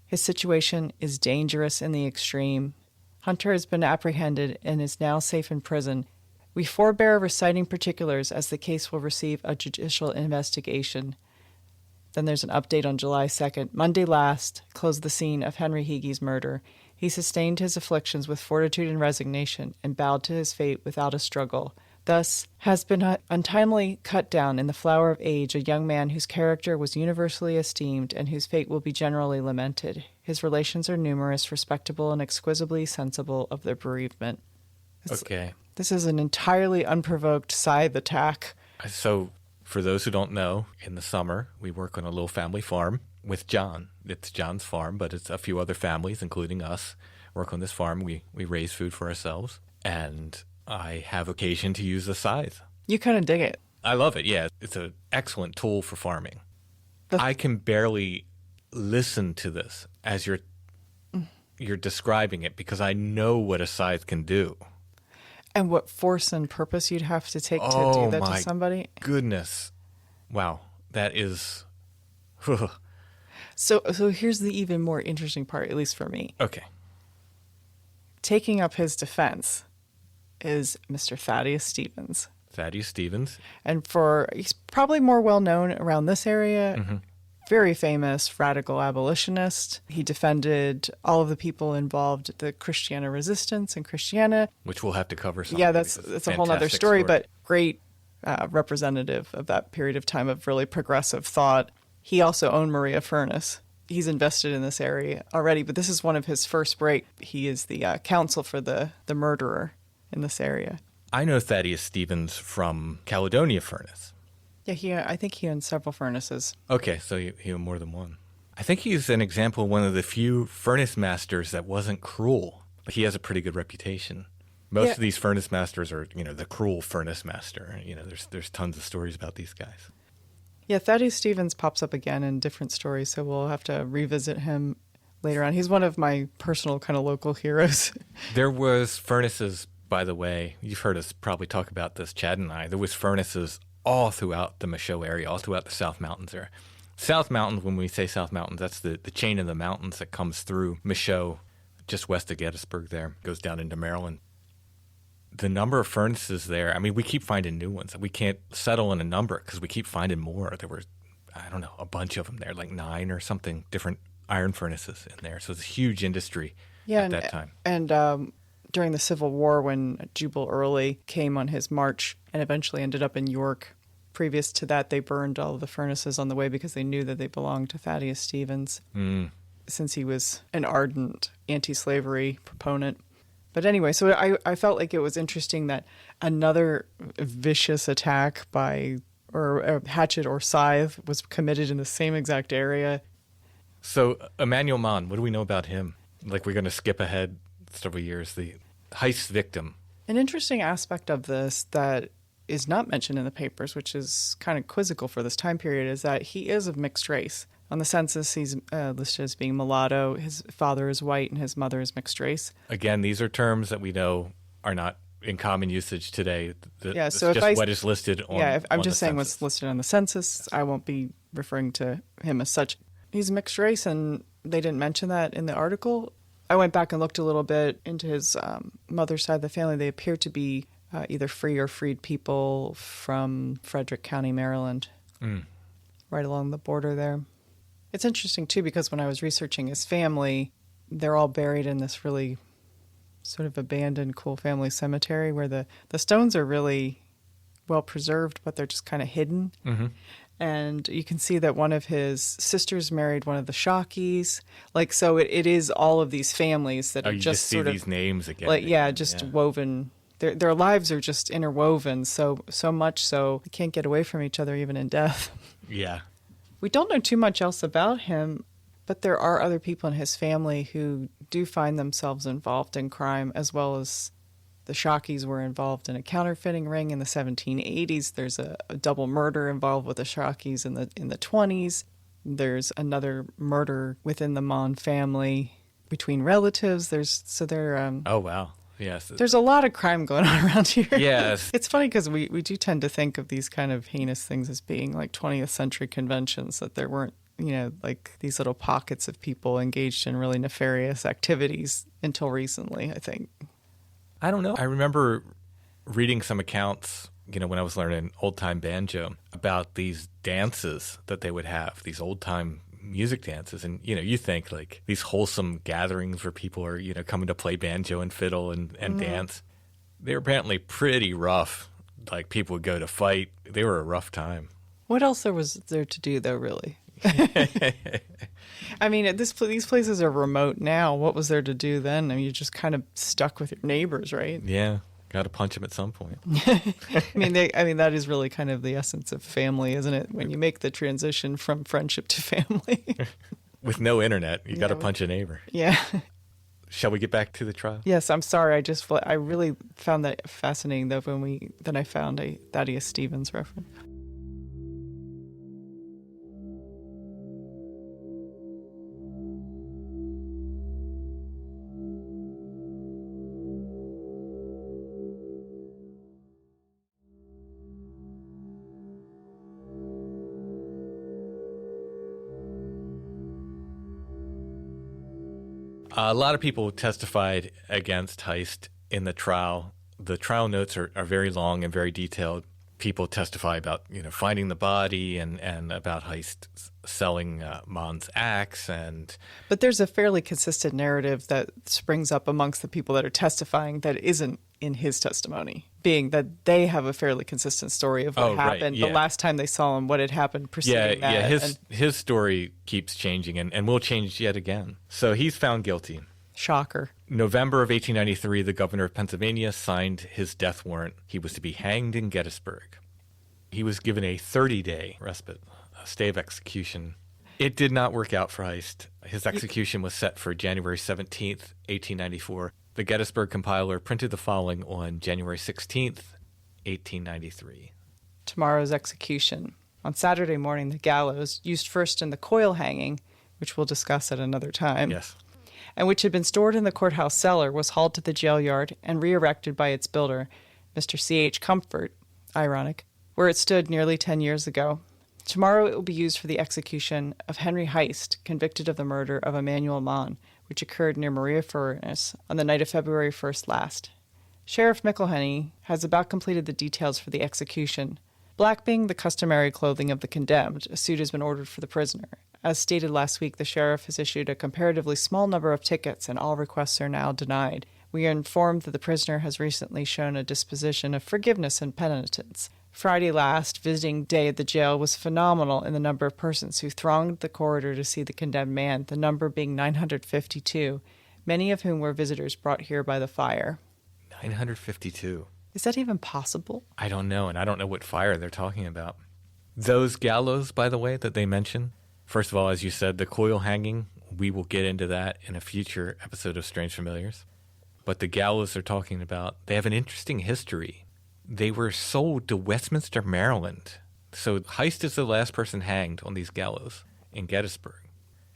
His situation is dangerous in the extreme. Hunter has been apprehended and is now safe in prison. We forbear reciting particulars, as the case will receive a judicial investigation. Then there's an update on July 2nd. Monday last closed the scene of Henry Heege's murder. He sustained his afflictions with fortitude and resignation, and bowed to his fate without a struggle. Thus has been untimely cut down in the flower of age a young man whose character was universally esteemed, and whose fate will be generally lamented. His relations are numerous, respectable, and exquisitely sensible of their bereavement. Okay. This is an entirely unprovoked scythe attack. So, for those who don't know, in the summer, we work on a little family farm with John. It's John's farm, but it's a few other families, including us, work on this farm. We raise food for ourselves, and I have occasion to use a scythe. You kind of dig it. I love it, yeah. It's an excellent tool for farming. I can barely listen to this as you're describing it, because I know what a scythe can do. And what force and purpose you'd have to take to do that to somebody. Goodness. Wow. That is... So here's the even more interesting part, at least for me. Okay. Taking up his defense is Mr. Thaddeus Stevens. Thaddeus Stevens. And he's probably more well known around this area. Mm-hmm. Very famous radical abolitionist. He defended all of the people involved, the Christiana resistance and Christiana. Which we'll have to cover sometime. Yeah, that's a whole other story, but great representative of that period of time of really progressive thought. He also owned Maria Furnace. He's invested in this area already, but this is one of his first break. He is the counsel for the murderer in this area. I know Thaddeus Stevens from Caledonia Furnace. Yeah, I think he owns several furnaces. Okay, so he owned more than one. I think he's an example of one of the few furnace masters that wasn't cruel. He has a pretty good reputation. Most of these furnace masters are, the cruel furnace master. There's tons of stories about these guys. Yeah, Thaddeus Stevens pops up again in different stories, so we'll have to revisit him later on. He's one of my personal kind of local heroes. There was furnaces, by the way. You've heard us probably talk about this, Chad and I. There was furnaces all throughout the Michaud area, all throughout the South Mountains there. South Mountains, when we say South Mountains, that's the chain of the mountains that comes through Michaud, just west of Gettysburg there, goes down into Maryland. The number of furnaces there, I mean, we keep finding new ones. We can't settle on a number because we keep finding more. There were, I don't know, a bunch of them there, like 9 or something, different iron furnaces in there. So it's a huge industry at that time. And during the Civil War, when Jubal Early came on his march and eventually ended up in York, previous to that, they burned all of the furnaces on the way because they knew that they belonged to Thaddeus Stevens, since he was an ardent anti-slavery proponent. But anyway, so I felt like it was interesting that another vicious attack or a hatchet or scythe was committed in the same exact area. So Emanuel Monn, what do we know about him? Like, we're going to skip ahead several years. The heist victim. An interesting aspect of this that is not mentioned in the papers, which is kind of quizzical for this time period, is that he is of mixed race. On the census, he's listed as being mulatto. His father is white and his mother is mixed race. Again, these are terms that we know are not in common usage today. Yeah, so it's just what is listed on. Yeah, I'm just saying census. what's listed on the census. I won't be referring to him as such. He's mixed race, and they didn't mention that in the article. I went back and looked a little bit into his mother's side of the family. They appear to be either free or freed people from Frederick County, Maryland, right along the border there. It's interesting, too, because when I was researching his family, they're all buried in this really sort of abandoned, cool family cemetery where the stones are really well preserved, but they're just kind of hidden. Mm-hmm. And you can see that one of his sisters married one of the Shockeys. Like, so it is all of these families that are you just see sort of these names again. Like, woven. Their lives are just interwoven so much so they can't get away from each other even in death. Yeah. We don't know too much else about him, but there are other people in his family who do find themselves involved in crime, as well as the Shockeys were involved in a counterfeiting ring in the 1780s. There's a double murder involved with the Shockeys in the 20s. There's another murder within the Monn family between relatives. Oh, wow. Yes. There's a lot of crime going on around here. Yes. It's funny because we do tend to think of these kind of heinous things as being like 20th century conventions, that there weren't, like these little pockets of people engaged in really nefarious activities until recently, I think. I don't know. I remember reading some accounts, when I was learning old-time banjo, about these dances that they would have, these old-time music dances. And, you think like these wholesome gatherings where people are, coming to play banjo and fiddle and dance. They were apparently pretty rough. Like, people would go to fight. They were a rough time. What else was there to do, though, really? I mean, these places are remote now. What was there to do then? I mean, you're just kind of stuck with your neighbors, right? Yeah. Got to punch them at some point. I mean, that is really kind of the essence of family, isn't it? When you make the transition from friendship to family. With no internet, you got to punch a neighbor. Yeah. Shall we get back to the trial? Yes, I'm sorry. I really found that fascinating, though, then I found a Thaddeus Stevens reference. A lot of people testified against Heist in the trial. The trial notes are very long and very detailed. People testify about, finding the body and about Heist selling Monn's axe. But there's a fairly consistent narrative that springs up amongst the people that are testifying that isn't in his testimony, being that they have a fairly consistent story of what happened the last time they saw him, what had happened preceding that. Yeah, his story keeps changing and will change yet again. So he's found guilty. Shocker. November of 1893, the governor of Pennsylvania signed his death warrant. He was to be hanged in Gettysburg. He was given a 30-day respite, a stay of execution. It did not work out for Heist. His execution was set for January 17th, 1894. The Gettysburg Compiler printed the following on January 16th, 1893. Tomorrow's execution. On Saturday morning, the gallows, used first in the coil hanging, which we'll discuss at another time, Yes. and which had been stored in the courthouse cellar, was hauled to the jail yard and re-erected by its builder, Mr. C.H. Comfort, ironic, where it stood nearly 10 years ago. Tomorrow it will be used for the execution of Henry Heist, convicted of the murder of Emanuel Monn, which occurred near Maria Furnace on the night of February 1st last. Sheriff McElhenney has about completed the details for the execution. Black being the customary clothing of the condemned, a suit has been ordered for the prisoner. As stated last week, the sheriff has issued a comparatively small number of tickets, and all requests are now denied. We are informed that the prisoner has recently shown a disposition of forgiveness and penitence. Friday last, visiting day at the jail was phenomenal in the number of persons who thronged the corridor to see the condemned man, the number being 952, many of whom were visitors brought here by the fire. 952. Is that even possible? I don't know, and I don't know what fire they're talking about. Those gallows, by the way, that they mention, first of all, as you said, the coil hanging, we will get into that in a future episode of Strange Familiars. But the gallows they're talking about, they have an interesting history. They were sold to Westminster, Maryland. So Heist is the last person hanged on these gallows in Gettysburg.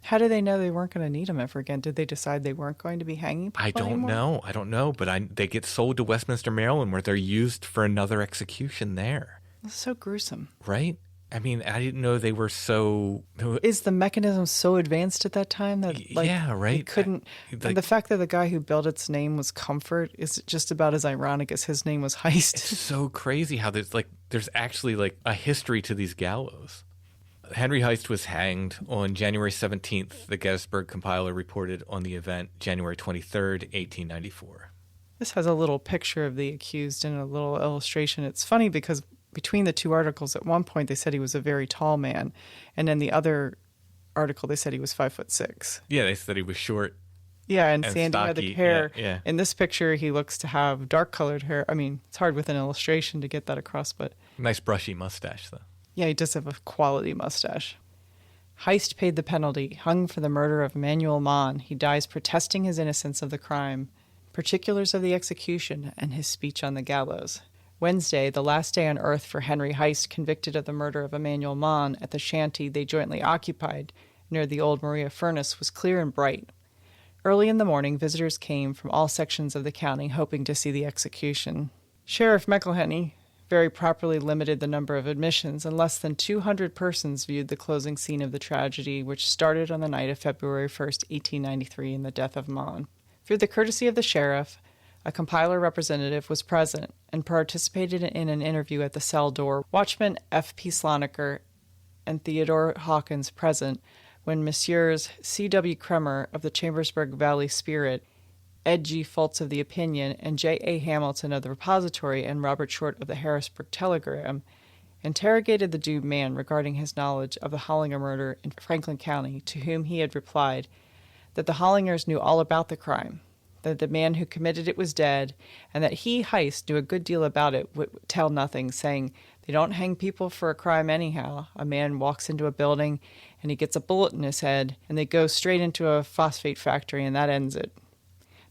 How do they know they weren't going to need them ever again? Did they decide they weren't going to be hanging people I don't anymore? know. But they get sold to Westminster, Maryland, where they're used for another execution there. That's so gruesome. Right? I mean, I didn't know they were so... Is the mechanism so advanced at that time that, like, yeah, right? it couldn't... and the fact that the guy who built its name was Comfort is just about as ironic as his name was Heist. It's so crazy how there's actually a history to these gallows. Henry Heist was hanged on January 17th. The Gettysburg Compiler reported on the event January 23rd, 1894. This has a little picture of the accused and a little illustration. It's funny because between the two articles, at one point they said he was a very tall man, and in the other article they said he was 5'6". Yeah, they said he was short. Yeah, and And sandy had the stocky, hair. yeah. In this picture, he looks to have dark-colored hair. I mean, it's hard with an illustration to get that across, but Nice brushy mustache, though. yeah, he does have a quality mustache. Heist paid the penalty, hung for the murder of Emanuel Monn. He dies protesting his innocence of the crime, particulars of the execution, and his speech on the gallows. Wednesday, the last day on earth for Henry Heist, convicted of the murder of Emanuel Monn at the shanty they jointly occupied near the old Maria Furnace, was clear and bright. Early in the morning, visitors came from all sections of the county hoping to see the execution. Sheriff McElhenney very properly limited the number of admissions, and less than 200 persons viewed the closing scene of the tragedy, which started on the night of February 1st, 1893, in the death of Mann. Through the courtesy of the sheriff, a compiler representative was present and participated in an interview at the cell door. Watchman F.P. Sloniker and Theodore Hawkins present when Messrs. C.W. Kremer of the Chambersburg Valley Spirit, Ed G. Fultz of the Opinion, and J.A. Hamilton of the Repository, and Robert Short of the Harrisburg Telegram interrogated the doomed man regarding his knowledge of the Hollinger murder in Franklin County, to whom he had replied that the Hollingers knew all about the crime, that the man who committed it was dead, and that he, Heist, knew a good deal about it, would tell nothing, saying, "They don't hang people for a crime anyhow. A man walks into a building, and he gets a bullet in his head, and they go straight into a phosphate factory, and that ends it."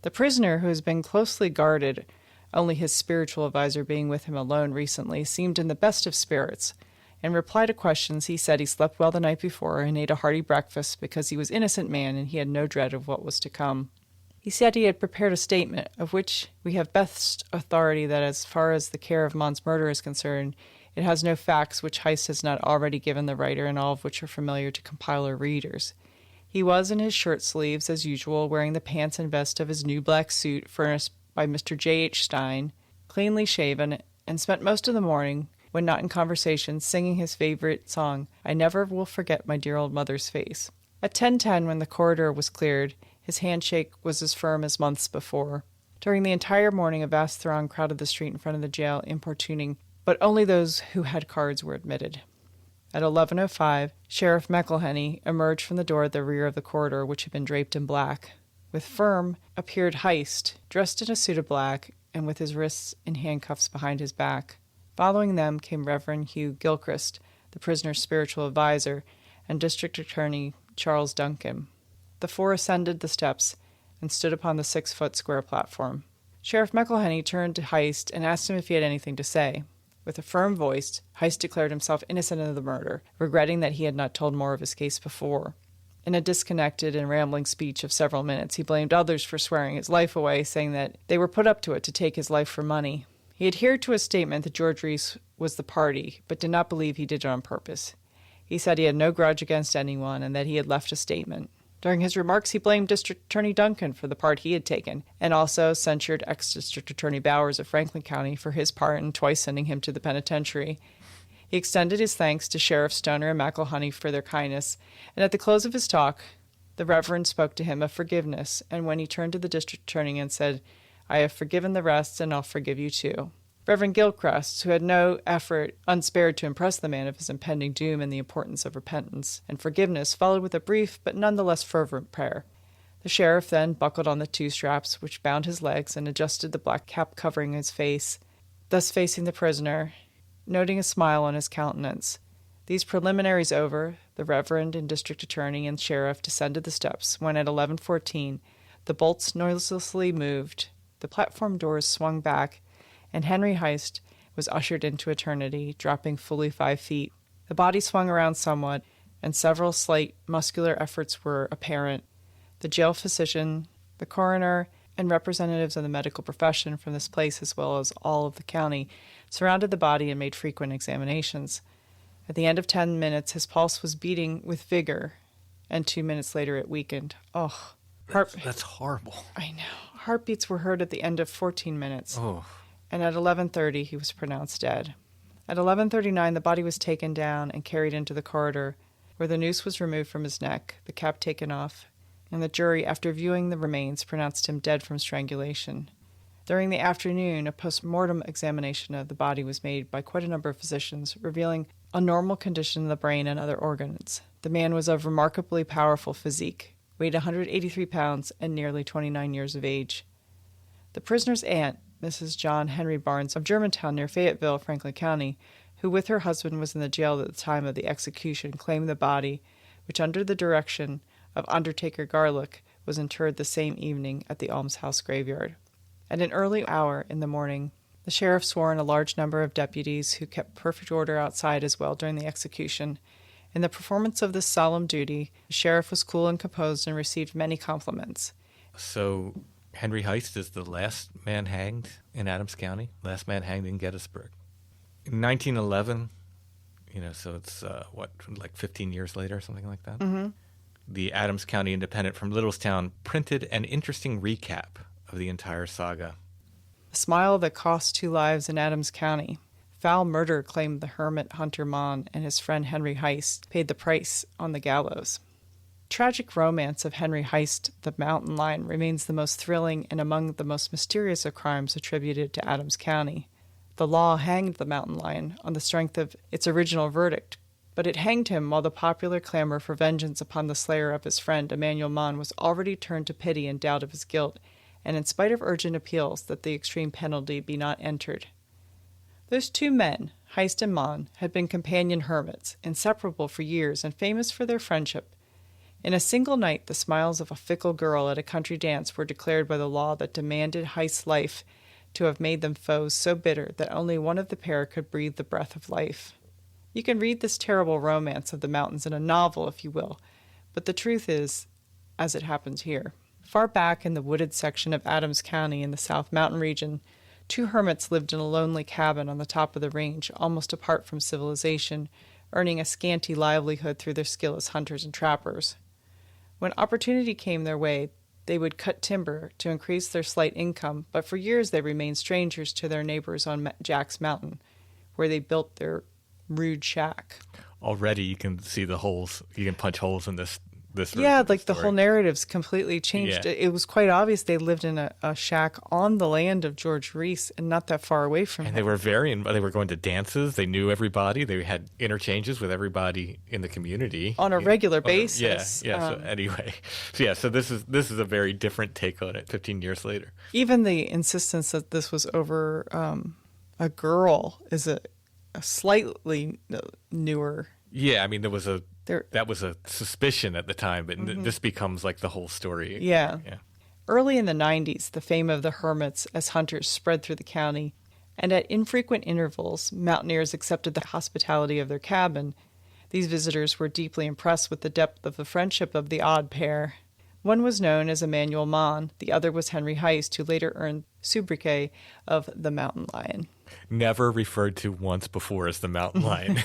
The prisoner, who has been closely guarded, only his spiritual advisor being with him alone recently, seemed in the best of spirits. In reply to questions, he said he slept well the night before and ate a hearty breakfast because he was an innocent man and he had no dread of what was to come. He said he had prepared a statement, of which we have best authority that as far as the care of Monn's murder is concerned, it has no facts which Heist has not already given the writer, and all of which are familiar to compiler readers. He was in his shirt sleeves, as usual, wearing the pants and vest of his new black suit furnished by Mr. J.H. Stein, cleanly shaven, and spent most of the morning, when not in conversation, singing his favorite song, "I Never Will Forget My Dear Old Mother's Face." At 10:10, when the corridor was cleared, his handshake was as firm as months before. During the entire morning, a vast throng crowded the street in front of the jail, importuning, but only those who had cards were admitted. At 11:05, Sheriff McElhenney emerged from the door at the rear of the corridor, which had been draped in black. With firm appeared Heist, dressed in a suit of black and with his wrists in handcuffs behind his back. Following them came Reverend Hugh Gilchrist, the prisoner's spiritual advisor, and District Attorney Charles Duncan. The four ascended the steps and stood upon the 6-foot square platform. Sheriff McElhenney turned to Heist and asked him if he had anything to say. With a firm voice, Heist declared himself innocent of the murder, regretting that he had not told more of his case before. In a disconnected and rambling speech of several minutes, he blamed others for swearing his life away, saying that they were put up to it to take his life for money. He adhered to his statement that George Reese was the party, but did not believe he did it on purpose. He said he had no grudge against anyone and that he had left a statement. During his remarks, he blamed District Attorney Duncan for the part he had taken, and also censured ex-District Attorney Bowers of Franklin County for his part in twice sending him to the penitentiary. He extended his thanks to Sheriff Stoner and McElhenney for their kindness, and at the close of his talk, the Reverend spoke to him of forgiveness, and when he turned to the District Attorney and said, "I have forgiven the rest, and I'll forgive you too." Reverend Gilchrist, who had no effort unspared to impress the man of his impending doom and the importance of repentance and forgiveness, followed with a brief but none the less fervent prayer. The sheriff then buckled on the 2 straps which bound his legs and adjusted the black cap covering his face, thus facing the prisoner, noting a smile on his countenance. These preliminaries over, the Reverend and District Attorney and Sheriff descended the steps, when at 11:14 the bolts noiselessly moved, the platform doors swung back, and Henry Heist was ushered into eternity, dropping fully 5 feet. The body swung around somewhat, and several slight muscular efforts were apparent. The jail physician, the coroner, and representatives of the medical profession from this place as well as all of the county surrounded the body and made frequent examinations. At the end of 10 minutes, his pulse was beating with vigor, and 2 minutes later it weakened. Oh, that's horrible. I know. Heartbeats were heard at the end of 14 minutes. Oh. And at 11:30 he was pronounced dead. At 11:39 the body was taken down and carried into the corridor, where the noose was removed from his neck, the cap taken off, and the jury, after viewing the remains, pronounced him dead from strangulation. During the afternoon, a post-mortem examination of the body was made by quite a number of physicians, revealing a normal condition of the brain and other organs. The man was of remarkably powerful physique, weighed 183 pounds, and nearly 29 years of age. The prisoner's aunt, Mrs. John Henry Barnes of Germantown near Fayetteville, Franklin County, who with her husband was in the jail at the time of the execution, claimed the body, which under the direction of Undertaker Garlick was interred the same evening at the almshouse graveyard. At an early hour in the morning, the sheriff swore in a large number of deputies who kept perfect order outside as well during the execution. In the performance of this solemn duty, the sheriff was cool and composed and received many compliments. So Henry Heist is the last man hanged in Adams County, last man hanged in Gettysburg. In 1911, so it's, 15 years later, something like that? Mm-hmm. The Adams County Independent from Littlestown printed an interesting recap of the entire saga. The smile that cost 2 lives in Adams County. Foul murder claimed the hermit Hunter Mann and his friend Henry Heist paid the price on the gallows. Tragic romance of Henry Heist, the mountain lion, remains the most thrilling and among the most mysterious of crimes attributed to Adams County. The law hanged the mountain lion on the strength of its original verdict, but it hanged him while the popular clamor for vengeance upon the slayer of his friend Emanuel Monn was already turned to pity and doubt of his guilt, and in spite of urgent appeals that the extreme penalty be not entered. Those 2 men, Heist and Mann, had been companion hermits, inseparable for years and famous for their friendship. In a single night, the smiles of a fickle girl at a country dance were declared by the law that demanded Heist's life to have made them foes so bitter that only one of the pair could breathe the breath of life. You can read this terrible romance of the mountains in a novel, if you will, but the truth is, as it happens here. Far back in the wooded section of Adams County in the South Mountain region, 2 hermits lived in a lonely cabin on the top of the range, almost apart from civilization, earning a scanty livelihood through their skill as hunters and trappers. When opportunity came their way, they would cut timber to increase their slight income, but for years they remained strangers to their neighbors on Jack's Mountain, where they built their rude shack. Already you can see the holes. You can punch holes in this Yeah, like the whole narrative's completely changed. Yeah. It was quite obvious they lived in a shack on the land of George Reese and not that far away from him. And they were going to dances. They knew everybody. They had interchanges with everybody in the community. On a regular basis. Yeah. So anyway, so this is a very different take on it 15 years later. Even the insistence that this was over a girl is a slightly newer. Yeah, I mean, there was That was a suspicion at the time, but this becomes like the whole story. Yeah. Yeah. Early in the 90s, the fame of the hermits as hunters spread through the county, and at infrequent intervals, mountaineers accepted the hospitality of their cabin. These visitors were deeply impressed with the depth of the friendship of the odd pair. One was known as Emanuel Monn, the other was Henry Heist, who later earned sobriquet of the Mountain Lion. Never referred to once before as the Mountain Lion.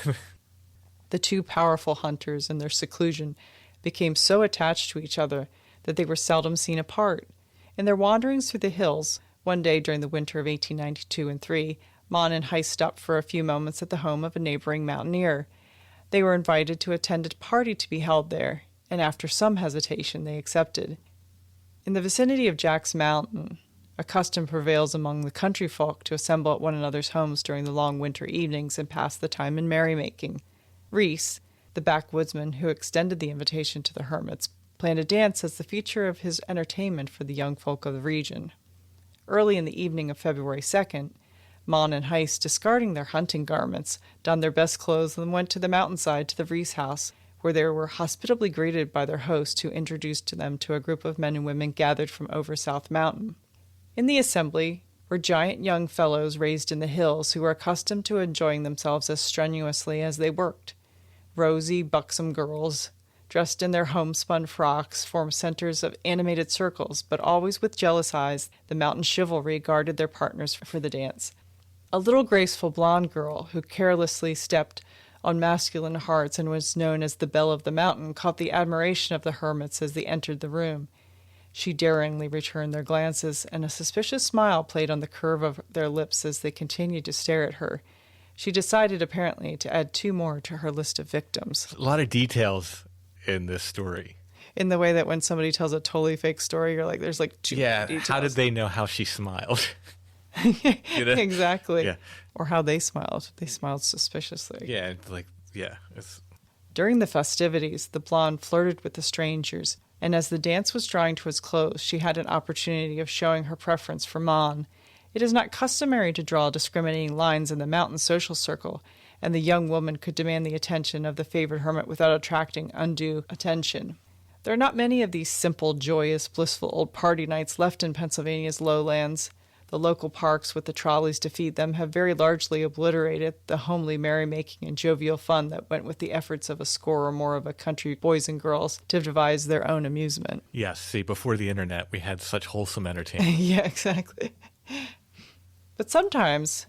The two powerful hunters in their seclusion became so attached to each other that they were seldom seen apart. In their wanderings through the hills, one day during the winter of 1892 and 3, Mann and Heist stopped for a few moments at the home of a neighboring mountaineer. They were invited to attend a party to be held there, and after some hesitation they accepted. In the vicinity of Jack's Mountain, a custom prevails among the country folk to assemble at one another's homes during the long winter evenings and pass the time in merrymaking. Reese, the backwoodsman who extended the invitation to the hermits, planned a dance as the feature of his entertainment for the young folk of the region. Early in the evening of February 2nd, Mann and Heist, discarding their hunting garments, donned their best clothes and went to the mountainside to the Reese house, where they were hospitably greeted by their host, who introduced them to a group of men and women gathered from over South Mountain. In the assembly were giant young fellows raised in the hills who were accustomed to enjoying themselves as strenuously as they worked. Rosy, buxom girls, dressed in their homespun frocks, formed centers of animated circles, but always with jealous eyes the mountain chivalry guarded their partners for the dance. A little graceful blonde girl, who carelessly stepped on masculine hearts and was known as the Belle of the Mountain, caught the admiration of the hermits as they entered the room. She daringly returned their glances, and a suspicious smile played on the curve of their lips as they continued to stare at her. She decided, apparently, to add 2 more to her list of victims. A lot of details in this story. In the way that when somebody tells a totally fake story, you're like, there's like 2 details. How did they know how she smiled? Exactly. Yeah. Or how they smiled. They smiled suspiciously. Yeah, During the festivities, the blonde flirted with the strangers, and as the dance was drawing to its close, she had an opportunity of showing her preference for Mann. It is not customary to draw discriminating lines in the mountain social circle, and the young woman could demand the attention of the favored hermit without attracting undue attention. There are not many of these simple, joyous, blissful old party nights left in Pennsylvania's lowlands. The local parks with the trolleys to feed them have very largely obliterated the homely merrymaking and jovial fun that went with the efforts of a score or more of a country boys and girls to devise their own amusement. Yes, see, before the internet, we had such wholesome entertainment. Yeah, exactly. But sometimes,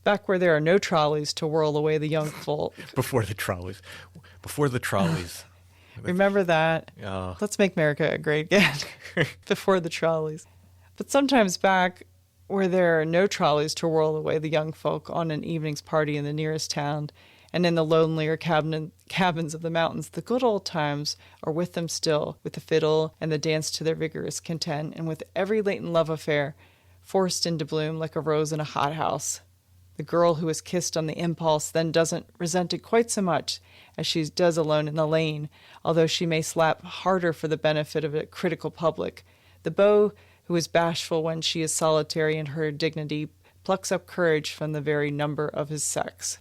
back where there are no trolleys to whirl away the young folk. Before the trolleys. Remember that? Let's make America great again. Before the trolleys. But sometimes back where there are no trolleys to whirl away the young folk on an evening's party in the nearest town, and in the lonelier cabins of the mountains, the good old times are with them still, with the fiddle and the dance to their vigorous content, and with every latent love affair forced into bloom like a rose in a hothouse. The girl who is kissed on the impulse then doesn't resent it quite so much as she does alone in the lane, although she may slap harder for the benefit of a critical public. The beau who is bashful when she is solitary in her dignity plucks up courage from the very number of his sex.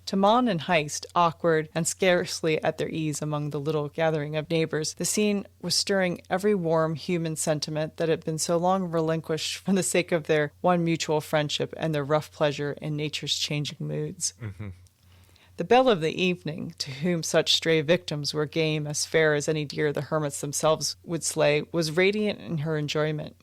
To Mann and Heist, awkward and scarcely at their ease among the little gathering of neighbors, the scene was stirring every warm human sentiment that had been so long relinquished for the sake of their one mutual friendship and their rough pleasure in nature's changing moods. Mm-hmm. The belle of the evening, to whom such stray victims were game as fair as any deer the hermits themselves would slay, was radiant in her enjoyment.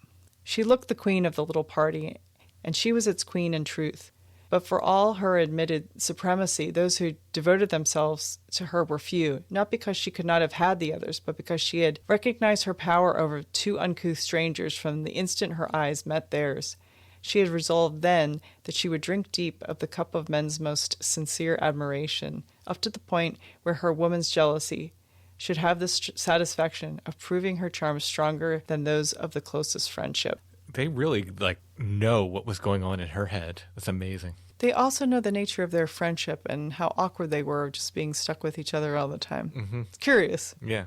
She looked the queen of the little party, and she was its queen in truth. But for all her admitted supremacy, those who devoted themselves to her were few, not because she could not have had the others, but because she had recognized her power over 2 uncouth strangers from the instant her eyes met theirs. She had resolved then that she would drink deep of the cup of men's most sincere admiration, up to the point where her woman's jealousy should have the satisfaction of proving her charms stronger than those of the closest friendship. They really, know what was going on in her head. It's amazing. They also know the nature of their friendship and how awkward they were just being stuck with each other all the time. Mm-hmm. It's curious. Yeah.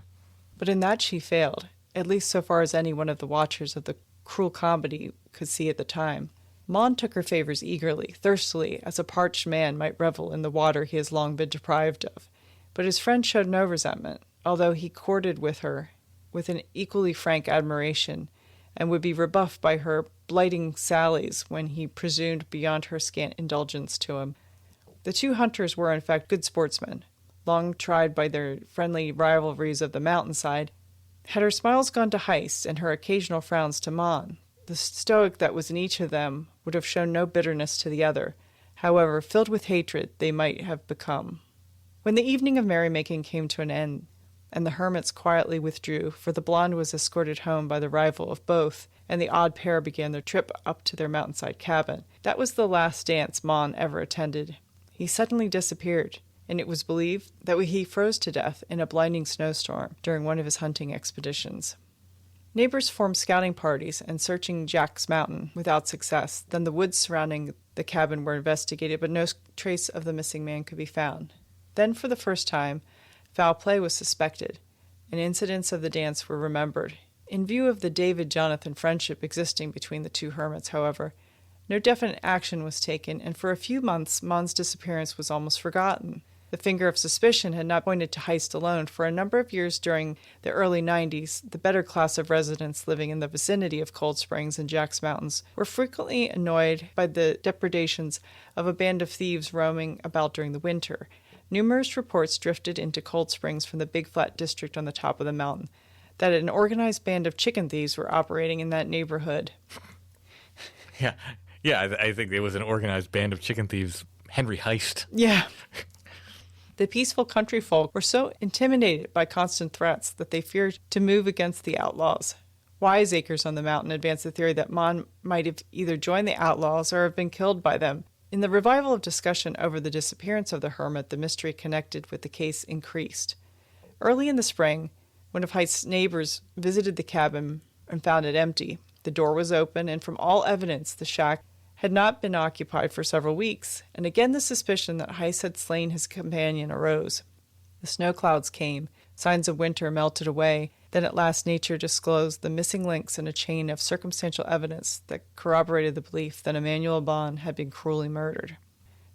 But in that she failed, at least so far as any one of the watchers of the cruel comedy could see at the time. Mann took her favors eagerly, thirstily, as a parched man might revel in the water he has long been deprived of. But his friend showed no resentment, although he courted with her with an equally frank admiration, and would be rebuffed by her blighting sallies when he presumed beyond her scant indulgence to him. The two hunters were in fact good sportsmen, long tried by their friendly rivalries of the mountainside. Had her smiles gone to Heist and her occasional frowns to Mann, the stoic that was in each of them would have shown no bitterness to the other, however filled with hatred they might have become. When the evening of merrymaking came to an end, and the hermits quietly withdrew, for the blonde was escorted home by the rival of both, and the odd pair began their trip up to their mountainside cabin. That was the last dance Mann ever attended. He suddenly disappeared, and it was believed that he froze to death in a blinding snowstorm during one of his hunting expeditions. Neighbors formed scouting parties and searching Jack's Mountain without success. Then the woods surrounding the cabin were investigated, but no trace of the missing man could be found. Then, for the first time, foul play was suspected, and incidents of the dance were remembered. In view of the David-Jonathan friendship existing between the two hermits, however, no definite action was taken, and for a few months Mann's disappearance was almost forgotten. The finger of suspicion had not pointed to Heist alone. For a number of years during the early 90s, the better class of residents living in the vicinity of Cold Springs and Jack's Mountains were frequently annoyed by the depredations of a band of thieves roaming about during the winter. Numerous reports drifted into Cold Springs from the Big Flat district on the top of the mountain that an organized band of chicken thieves were operating in that neighborhood. Yeah, I think it was an organized band of chicken thieves. Henry Heist. Yeah. The peaceful country folk were so intimidated by constant threats that they feared to move against the outlaws. Wiseacres on the mountain advanced the theory that Mann might have either joined the outlaws or have been killed by them. In the revival of discussion over the disappearance of the hermit, the mystery connected with the case increased. Early in the spring, one of Heist's neighbors visited the cabin and found it empty. The door was open, and from all evidence, the shack had not been occupied for several weeks, and again the suspicion that Heist had slain his companion arose. The snow clouds came, signs of winter melted away, then at last nature disclosed the missing links in a chain of circumstantial evidence that corroborated the belief that Emanuel Monn had been cruelly murdered.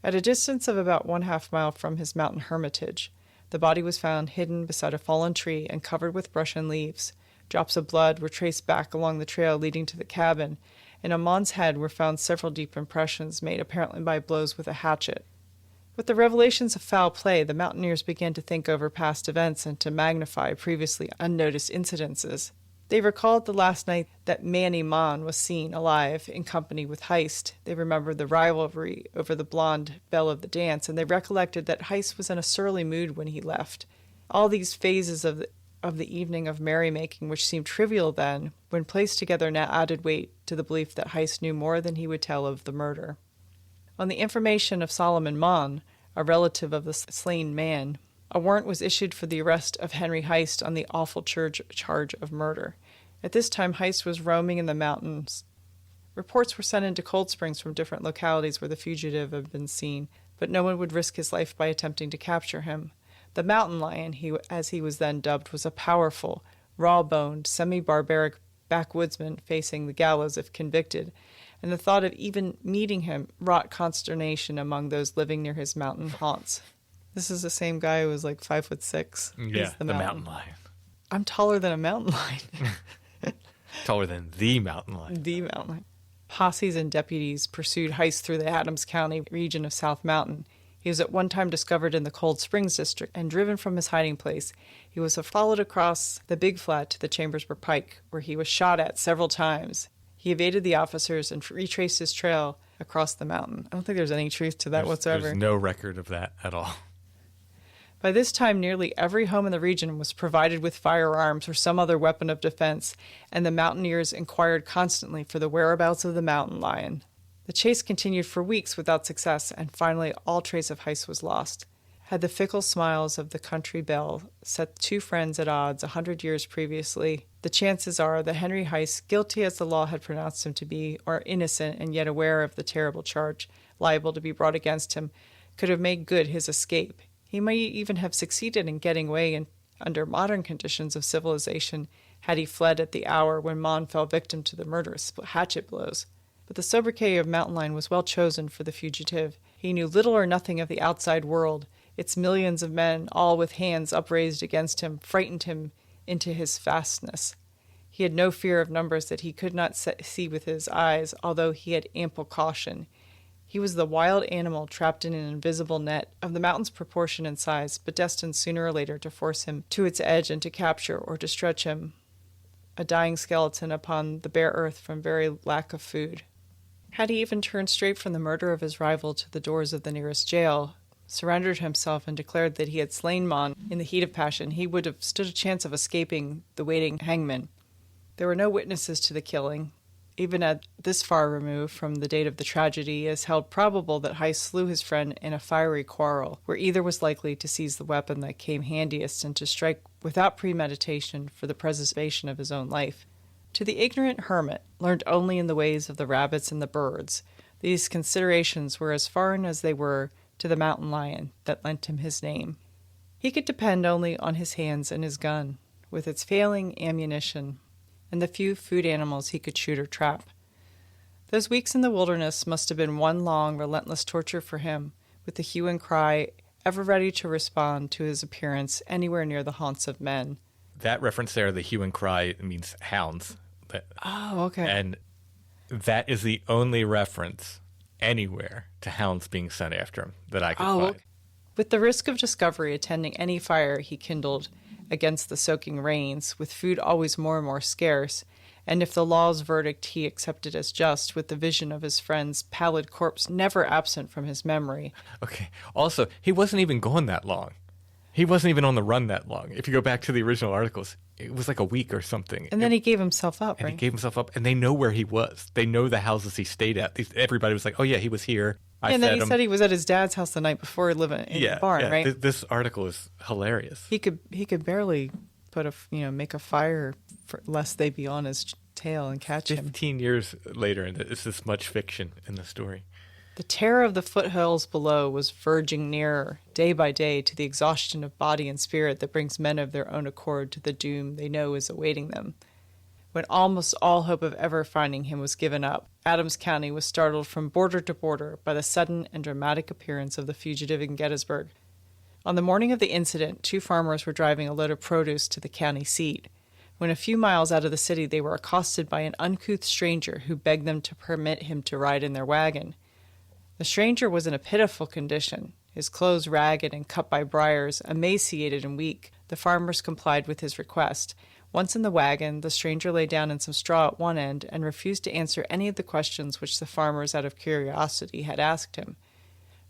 At a distance of about 1/2 mile from his mountain hermitage, the body was found hidden beside a fallen tree and covered with brush and leaves. Drops of blood were traced back along the trail leading to the cabin, and on Mann's head were found several deep impressions made apparently by blows with a hatchet. With the revelations of foul play, the mountaineers began to think over past events and to magnify previously unnoticed incidences. They recalled the last night that Emanuel Monn was seen alive in company with Heist. They remembered the rivalry over the blonde belle of the dance, and they recollected that Heist was in a surly mood when he left. All these phases of the evening of merrymaking, which seemed trivial then, when placed together now added weight to the belief that Heist knew more than he would tell of the murder. On the information of Solomon Monn, a relative of the slain man, a warrant was issued for the arrest of Henry Heist on the awful charge of murder. At this time, Heist was roaming in the mountains. Reports were sent into Cold Springs from different localities where the fugitive had been seen, but no one would risk his life by attempting to capture him. The mountain lion, as he was then dubbed, was a powerful, raw-boned, semi-barbaric backwoodsman facing the gallows if convicted, and the thought of even meeting him wrought consternation among those living near his mountain haunts. This is the same guy who was like 5'6". Yeah, the mountain lion. I'm taller than a mountain lion. Taller than the mountain lion. The mountain lion. Posses and deputies pursued Heist through the Adams County region of South Mountain. He was at one time discovered in the Cold Springs district, and driven from his hiding place, he was followed across the Big Flat to the Chambersburg Pike, where he was shot at several times. He evaded the officers and retraced his trail across the mountain. I don't think there's any truth to that whatsoever. There's no record of that at all. By this time, nearly every home in the region was provided with firearms or some other weapon of defense, and the mountaineers inquired constantly for the whereabouts of the mountain lion. The chase continued for weeks without success, and finally all trace of Heist was lost. Had the fickle smiles of the country belle set two friends at odds 100 years previously, the chances are that Henry Heist, guilty as the law had pronounced him to be, or innocent and yet aware of the terrible charge liable to be brought against him, could have made good his escape. He might even have succeeded in getting away under modern conditions of civilization had he fled at the hour when Mann fell victim to the murderous hatchet blows. But the sobriquet of Mountain Lion was well chosen for the fugitive. He knew little or nothing of the outside world, Its millions of men, all with hands upraised against him, frightened him into his fastness. He had no fear of numbers that he could not see with his eyes, although he had ample caution. He was the wild animal trapped in an invisible net, of the mountain's proportion and size, but destined sooner or later to force him to its edge and to capture or to stretch him, a dying skeleton upon the bare earth from very lack of food. Had he even turned straight from the murder of his rival to the doors of the nearest jail, surrendered himself and declared that he had slain Mann in the heat of passion, he would have stood a chance of escaping the waiting hangman. There were no witnesses to the killing. Even at this far removed from the date of the tragedy, it is held probable that Heist slew his friend in a fiery quarrel, where either was likely to seize the weapon that came handiest and to strike without premeditation for the preservation of his own life. To the ignorant hermit, learned only in the ways of the rabbits and the birds, these considerations were as foreign as they were to the mountain lion that lent him his name. He could depend only on his hands and his gun, with its failing ammunition, and the few food animals he could shoot or trap. Those weeks in the wilderness must have been one long, relentless torture for him, with the hue and cry ever ready to respond to his appearance anywhere near the haunts of men. That reference there, the hue and cry, means hounds. Oh, okay. And that is the only reference anywhere to hounds being sent after him that I could find. Okay. With the risk of discovery attending any fire he kindled against the soaking rains, with food always more and more scarce, and if the law's verdict he accepted as just, with the vision of his friend's pallid corpse never absent from his memory. Okay. Also, he wasn't even gone that long. He wasn't even on the run that long. If you go back to the original articles, it was like a week or something. And then he gave himself up, and right? he gave himself up, and they know where he was. They know the houses he stayed at. Everybody was like, oh, yeah, he was here. And then he said he was at his dad's house the night before, living in the barn, right? This article is hilarious. He could barely put make a fire lest they be on his tail and catch him. 15 years later, and it's this much fiction in the story. The terror of the foothills below was verging nearer, day by day, to the exhaustion of body and spirit that brings men of their own accord to the doom they know is awaiting them. When almost all hope of ever finding him was given up, Adams County was startled from border to border by the sudden and dramatic appearance of the fugitive in Gettysburg. On the morning of the incident, 2 farmers were driving a load of produce to the county seat. When a few miles out of the city, they were accosted by an uncouth stranger who begged them to permit him to ride in their wagon. The stranger was in a pitiful condition, his clothes ragged and cut by briars, emaciated and weak. The farmers complied with his request. Once in the wagon, the stranger lay down in some straw at one end and refused to answer any of the questions which the farmers, out of curiosity, had asked him.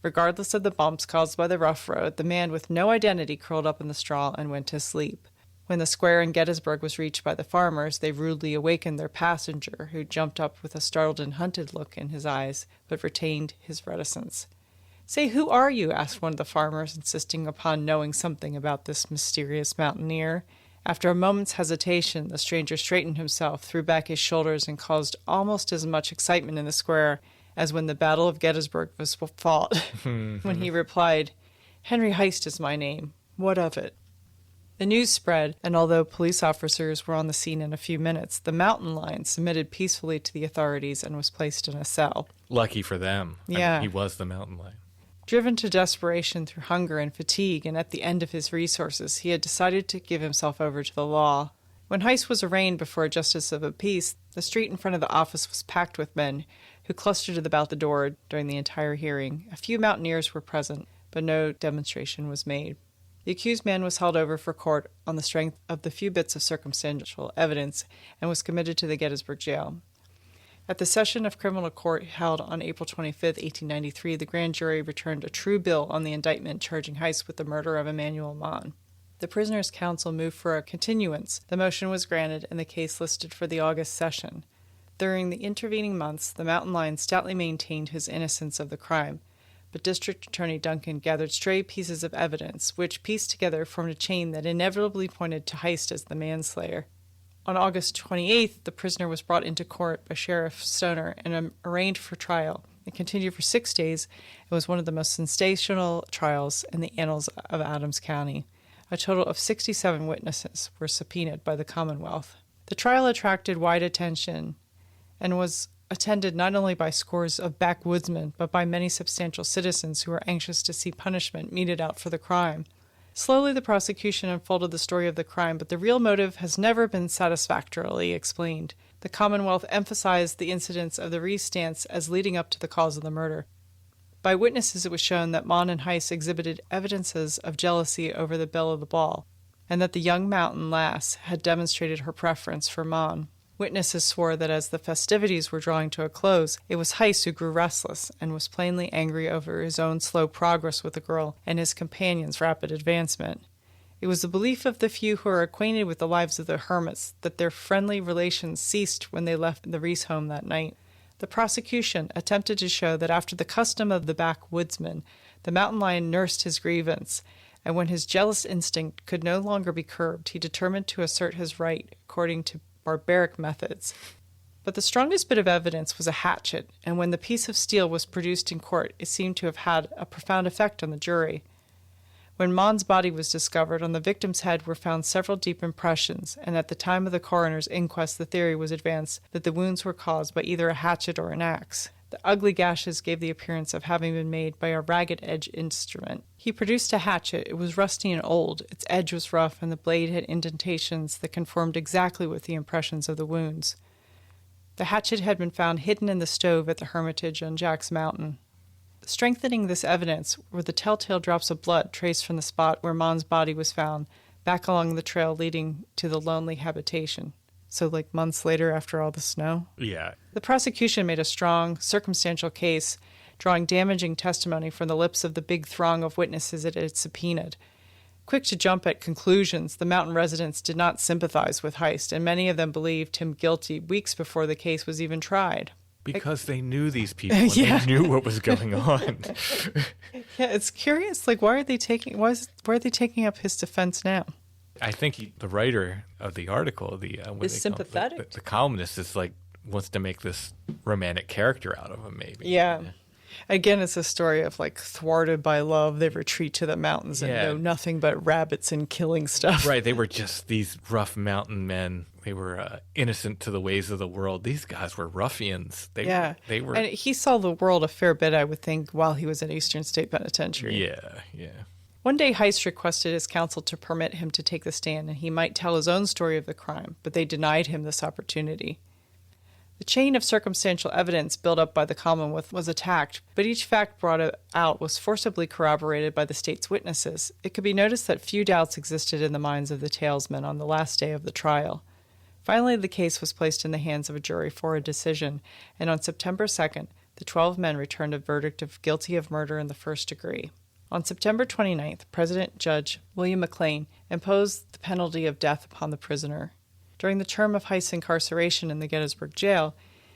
Regardless of the bumps caused by the rough road, the man with no identity curled up in the straw and went to sleep. When the square in Gettysburg was reached by the farmers, they rudely awakened their passenger, who jumped up with a startled and hunted look in his eyes, but retained his reticence. "Say, who are you?" asked one of the farmers, insisting upon knowing something about this mysterious mountaineer. After a moment's hesitation, the stranger straightened himself, threw back his shoulders, and caused almost as much excitement in the square as when the Battle of Gettysburg was fought, when he replied, "Henry Heist is my name. What of it?" The news spread, and although police officers were on the scene in a few minutes, the mountain lion submitted peacefully to the authorities and was placed in a cell. Lucky for them. Yeah. I mean, he was the mountain lion. Driven to desperation through hunger and fatigue, and at the end of his resources, he had decided to give himself over to the law. When Heist was arraigned before a justice of the peace, the street in front of the office was packed with men, who clustered about the door during the entire hearing. A few mountaineers were present, but no demonstration was made. The accused man was held over for court on the strength of the few bits of circumstantial evidence and was committed to the Gettysburg jail. At the session of criminal court held on April 25, 1893, the grand jury returned a true bill on the indictment charging Heist with the murder of Emanuel Monn. The prisoner's counsel moved for a continuance. The motion was granted and the case listed for the August session. During the intervening months, the mountain lion stoutly maintained his innocence of the crime, but District Attorney Duncan gathered stray pieces of evidence, which, pieced together, formed a chain that inevitably pointed to Heist as the manslayer. On August 28th, the prisoner was brought into court by Sheriff Stoner and arraigned for trial. It continued for 6 days and was one of the most sensational trials in the annals of Adams County. A total of 67 witnesses were subpoenaed by the Commonwealth. The trial attracted wide attention and was attended not only by scores of backwoodsmen, but by many substantial citizens who were anxious to see punishment meted out for the crime. Slowly, the prosecution unfolded the story of the crime, but the real motive has never been satisfactorily explained. The Commonwealth emphasized the incidents of the re-stance as leading up to the cause of the murder. By witnesses, it was shown that Mann and Heist exhibited evidences of jealousy over the belle of the ball, and that the young mountain lass had demonstrated her preference for Mann. Witnesses swore that as the festivities were drawing to a close, it was Heist who grew restless and was plainly angry over his own slow progress with the girl and his companion's rapid advancement. It was the belief of the few who are acquainted with the lives of the hermits that their friendly relations ceased when they left the Reese home that night. The prosecution attempted to show that after the custom of the backwoodsman, the mountain lion nursed his grievance, and when his jealous instinct could no longer be curbed, he determined to assert his right according to barbaric methods. But the strongest bit of evidence was a hatchet, and when the piece of steel was produced in court, it seemed to have had a profound effect on the jury. When Mann's body was discovered, on the victim's head were found several deep impressions, and at the time of the coroner's inquest the theory was advanced that the wounds were caused by either a hatchet or an axe. The ugly gashes gave the appearance of having been made by a ragged-edged instrument. He produced a hatchet. It was rusty and old, its edge was rough, and the blade had indentations that conformed exactly with the impressions of the wounds. The hatchet had been found hidden in the stove at the hermitage on Jack's Mountain. Strengthening this evidence were the telltale drops of blood traced from the spot where Mann's body was found, back along the trail leading to the lonely habitation. So, months later after all the snow? Yeah. The prosecution made a strong, circumstantial case, drawing damaging testimony from the lips of the big throng of witnesses it had subpoenaed. Quick to jump at conclusions, the mountain residents did not sympathize with Heist, and many of them believed him guilty weeks before the case was even tried. Because they knew these people and they knew what was going on. Yeah, it's curious. Why are they taking up his defense now? I think the writer of the article, is sympathetic. The columnist is wants to make this romantic character out of him, maybe. Yeah. Again, it's a story of thwarted by love, they retreat to the mountains and know nothing but rabbits and killing stuff. Right. They were just these rough mountain men. They were innocent to the ways of the world. These guys were ruffians. They were. And he saw the world a fair bit, I would think, while he was at Eastern State Penitentiary. Yeah. One day, Heist requested his counsel to permit him to take the stand, and he might tell his own story of the crime, but they denied him this opportunity. The chain of circumstantial evidence built up by the Commonwealth was attacked, but each fact brought out was forcibly corroborated by the state's witnesses. It could be noticed that few doubts existed in the minds of the talesmen on the last day of the trial. Finally, the case was placed in the hands of a jury for a decision, and on September 2nd, the 12 men returned a verdict of guilty of murder in the first degree. On September 29th, President Judge William McLean imposed the penalty of death upon the prisoner. During the term of Heist's incarceration in the Gettysburg jail,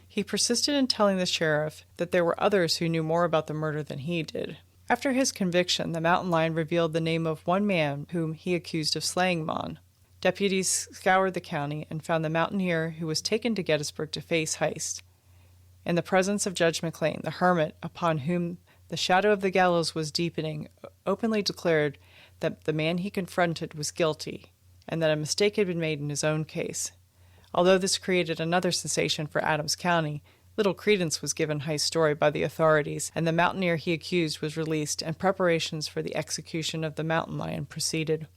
he persisted in telling the sheriff that there were others who knew more about the murder than he did. After his conviction, the mountain lion revealed the name of one man whom he accused of slaying Mann. Deputies scoured the county and found the mountaineer who was taken to Gettysburg to face Heist. In the presence of Judge McLean, the hermit, upon whom the shadow of the gallows was deepening, openly declared that the man he confronted was guilty, and that a mistake had been made in his own case. Although this created another sensation for Adams County, little credence was given Heist's story by the authorities, and the mountaineer he accused was released, and preparations for the execution of the mountain lion proceeded.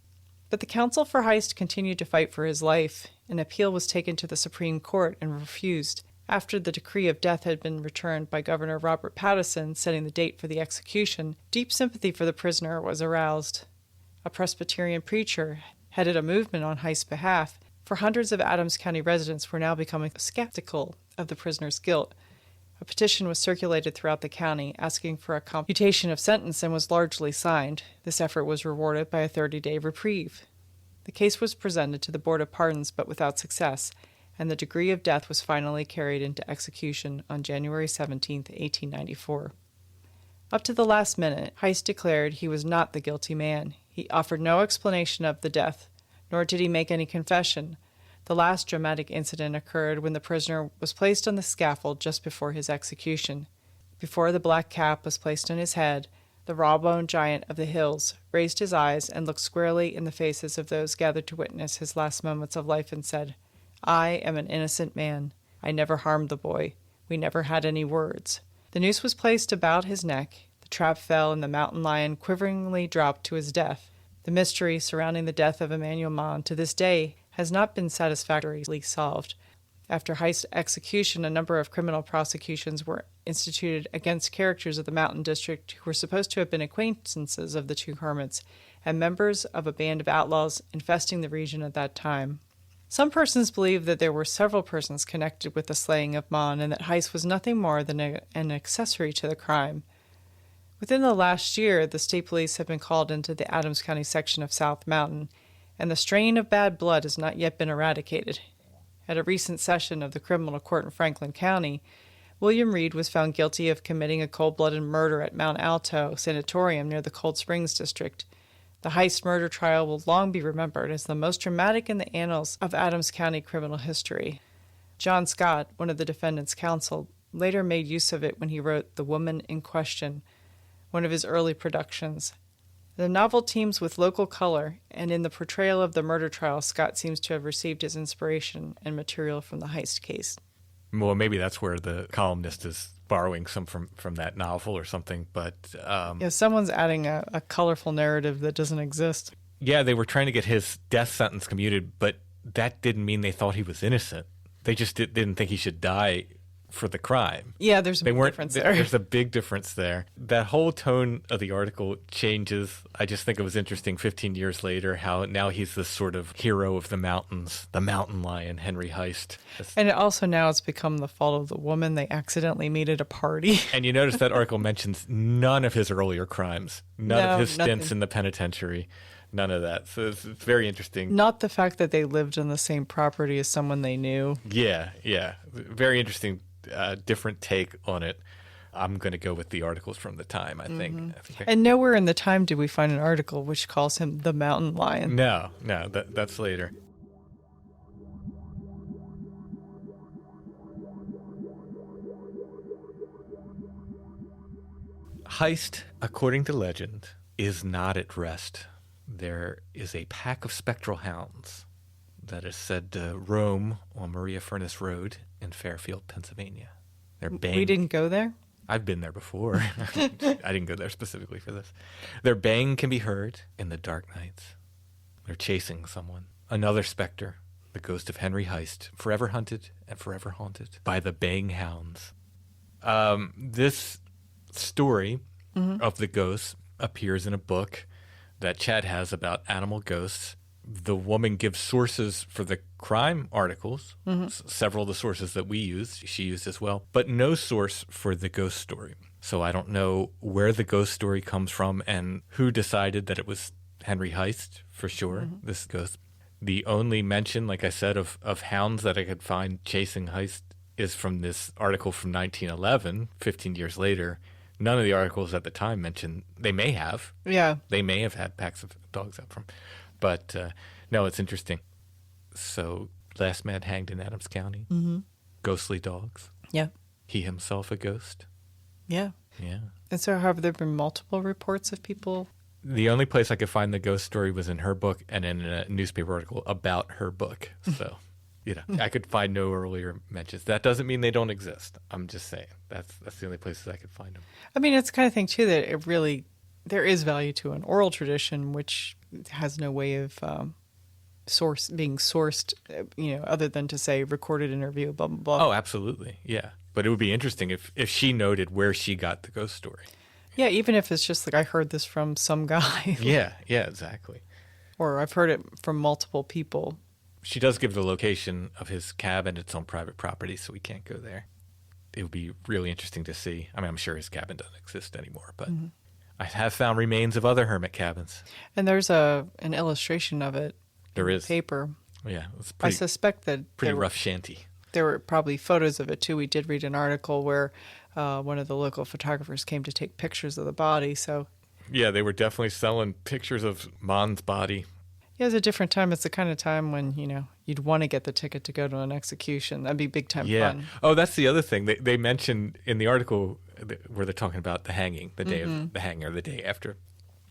But the counsel for Heist continued to fight for his life. An appeal was taken to the Supreme Court and refused. After the decree of death had been returned by Governor Robert Patteson, setting the date for the execution, deep sympathy for the prisoner was aroused. A Presbyterian preacher headed a movement on Heist's behalf, for hundreds of Adams County residents were now becoming skeptical of the prisoner's guilt. A petition was circulated throughout the county asking for a commutation of sentence and was largely signed. This effort was rewarded by a 30-day reprieve. The case was presented to the Board of Pardons but without success, and the decree of death was finally carried into execution on January 17, 1894. Up to the last minute, Heist declared he was not the guilty man. He offered no explanation of the death, nor did he make any confession. The last dramatic incident occurred when the prisoner was placed on the scaffold just before his execution. Before the black cap was placed on his head, the raw-boned giant of the hills raised his eyes and looked squarely in the faces of those gathered to witness his last moments of life and said, "I am an innocent man. I never harmed the boy. We never had any words. The noose was placed about his neck. The trap fell, and the mountain lion quiveringly dropped to his death. The mystery surrounding the death of Emanuel Monn to this day has not been satisfactorily solved. After Heist's execution, a number of criminal prosecutions were instituted against characters of the mountain district who were supposed to have been acquaintances of the two hermits and members of a band of outlaws infesting the region at that time. Some persons believe that there were several persons connected with the slaying of Mann and that Heist was nothing more than an accessory to the crime. Within the last year, the state police have been called into the Adams County section of South Mountain, and the strain of bad blood has not yet been eradicated. At a recent session of the criminal court in Franklin County, William Reed was found guilty of committing a cold-blooded murder at Mount Alto Sanatorium near the Cold Springs district. The Heist murder trial will long be remembered as the most dramatic in the annals of Adams County criminal history. John Scott, one of the defendant's counsel, later made use of it when he wrote The Woman in Question, one of his early productions. The novel teems with local color, and in the portrayal of the murder trial, Scott seems to have received his inspiration and material from the Heist case. Well, maybe that's where the columnist is borrowing some from that novel or something, but... someone's adding a colorful narrative that doesn't exist. Yeah, they were trying to get his death sentence commuted, but that didn't mean they thought he was innocent. They just didn't think he should die for the crime. Yeah, there's a big difference there. There's a big difference there. That whole tone of the article changes. I just think it was interesting 15 years later how now he's this sort of hero of the mountains, the mountain lion, Henry Heist. And it also now it's become the fault of the woman they accidentally meet at a party. And you notice that article mentions none of his earlier crimes, none of his stints in the penitentiary. None of that. So it's very interesting. Not the fact that they lived on the same property as someone they knew. Yeah. Very interesting. Different take on it. I'm going to go with the articles from the time, I think. Mm-hmm. And nowhere in the time do we find an article which calls him the mountain lion. No, that's later. Heist, according to legend, is not at rest. There is a pack of spectral hounds that is said to roam on Maria Furnace Road in Fairfield, Pennsylvania. We didn't go there? I've been there before. I didn't go there specifically for this. Their baying can be heard in the dark nights. They're chasing someone. Another specter, the ghost of Henry Heist, forever hunted and forever haunted by the baying hounds. This story of the ghosts appears in a book that Chad has about animal ghosts. The woman gives sources for the crime articles, several of the sources that we used, she used as well, but no source for the ghost story. So I don't know where the ghost story comes from and who decided that it was Henry Heist, for sure, this ghost. The only mention, like I said, of hounds that I could find chasing Heist is from this article from 1911, 15 years later. None of the articles at the time mentioned, they may have. Yeah. They may have had packs of dogs out from. But no, it's interesting. So, last man hanged in Adams County. Ghostly dogs. Yeah. He himself a ghost. Yeah. Yeah. And so have there been multiple reports of people? The only place I could find the ghost story was in her book and in a newspaper article about her book. So, I could find no earlier mentions. That doesn't mean they don't exist. I'm just saying. That's the only places I could find them. I mean, it's the kind of thing, too, that it really, there is value to an oral tradition, which has no way of being sourced, other than to say recorded interview, blah, blah, blah. Oh, absolutely. Yeah. But it would be interesting if she noted where she got the ghost story. Yeah, even if it's just like, I heard this from some guy. Yeah, exactly. Or I've heard it from multiple people. She does give the location of his cabin. It's on private property, so we can't go there. It would be really interesting to see. I mean, I'm sure his cabin doesn't exist anymore, but I have found remains of other hermit cabins. And there's an illustration of it. There is. Paper. Yeah. It's I suspect that pretty rough shanty. There were probably photos of it, too. We did read an article where one of the local photographers came to take pictures of the body. So yeah, they were definitely selling pictures of Mann's body. Yeah, it's a different time. It's the kind of time when, you'd want to get the ticket to go to an execution. That'd be big time fun. Oh, that's the other thing. They mentioned in the article where they're talking about the hanging, the day of the hanging or the day after.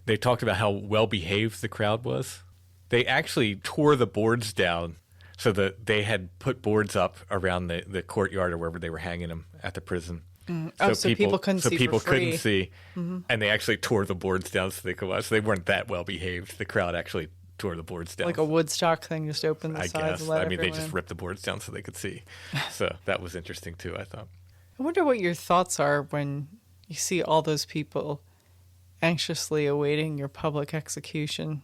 They talked about how well-behaved the crowd was. They actually tore the boards down So they had put boards up around the courtyard or wherever they were hanging them at the prison. So people couldn't see for free. Couldn't see, and they actually tore the boards down so they could watch. So they weren't that well behaved. The crowd actually tore the boards down. Like a Woodstock thing, just open the I sides guess. and let I mean, they everyone just in. ripped the boards down so they could see. So that was interesting too, I thought. I wonder what your thoughts are when you see all those people anxiously awaiting your public execution.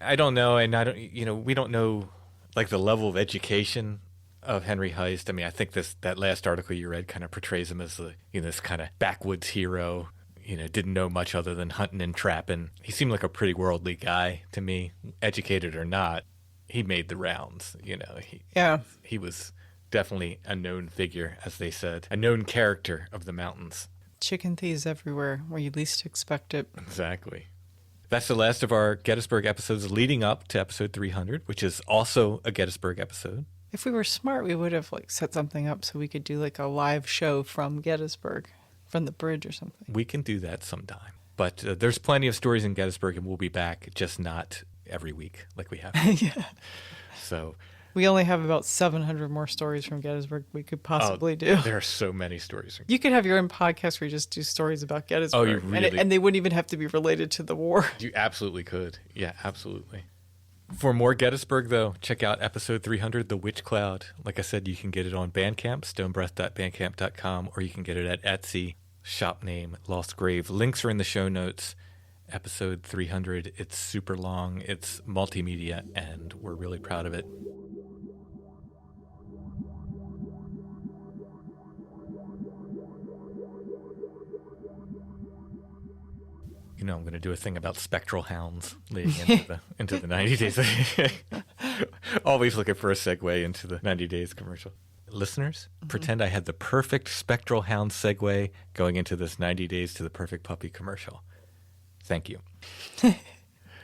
I don't know, and we don't know like the level of education of Henry Heist. I mean, I think that last article you read kind of portrays him as this kind of backwoods hero. Didn't know much other than hunting and trapping. He seemed like a pretty worldly guy to me, educated or not. He made the rounds. He was definitely a known figure, as they said, a known character of the mountains. Chicken thieves everywhere where you least expect it. Exactly. That's the last of our Gettysburg episodes leading up to episode 300, which is also a Gettysburg episode. If we were smart, we would have set something up so we could do a live show from Gettysburg, from the bridge or something. We can do that sometime. But there's plenty of stories in Gettysburg, and we'll be back, just not every week like we have. Yeah. So we only have about 700 more stories from Gettysburg we could possibly do. There are so many stories. You could have your own podcast where you just do stories about Gettysburg. Oh, you really? And they wouldn't even have to be related to the war. You absolutely could. Yeah, absolutely. For more Gettysburg, though, check out episode 300, The Witch Cloud. Like I said, you can get it on Bandcamp, stonebreath.bandcamp.com, or you can get it at Etsy, shop name Lost Grave. Links are in the show notes. Episode 300, it's super long, it's multimedia, and we're really proud of it. I'm going to do a thing about spectral hounds leading into the 90 days. Always looking for a segue into the 90 days commercial. Listeners, pretend I had the perfect spectral hound segue going into this 90 days to the perfect puppy commercial. Thank you.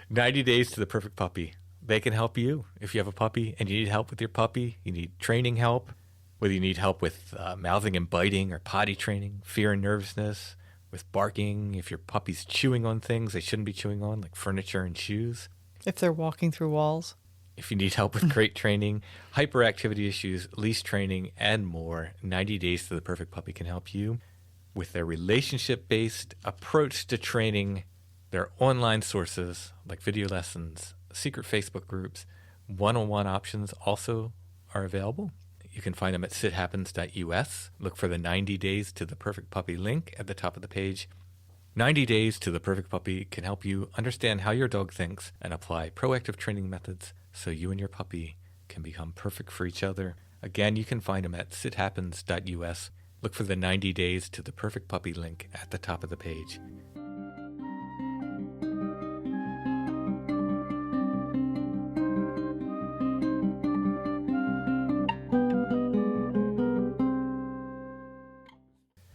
90 days to the perfect puppy. They can help you. If you have a puppy and you need help with your puppy, you need training help, whether you need help with mouthing and biting or potty training, fear and nervousness, with barking, if your puppy's chewing on things they shouldn't be chewing on, like furniture and shoes. If they're walking through walls. If you need help with crate training, hyperactivity issues, leash training, and more, 90 Days to the Perfect Puppy can help you with their relationship-based approach to training, their online sources like video lessons, secret Facebook groups, one-on-one options also are available. You can find them at sithappens.us. Look for the 90 Days to the Perfect Puppy link at the top of the page. 90 Days to the Perfect Puppy can help you understand how your dog thinks and apply proactive training methods so you and your puppy can become perfect for each other. Again, you can find them at sithappens.us. Look for the 90 Days to the Perfect Puppy link at the top of the page.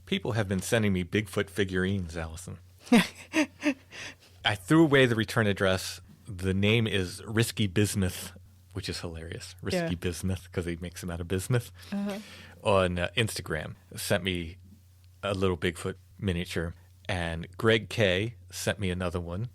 People have been sending me Bigfoot figurines, Allison. I threw away the return address. The name is Risky Bismuth, which is hilarious. Risky Bismuth, because he makes them out of bismuth. On Instagram. Sent me a little Bigfoot miniature. And Greg K. sent me another one.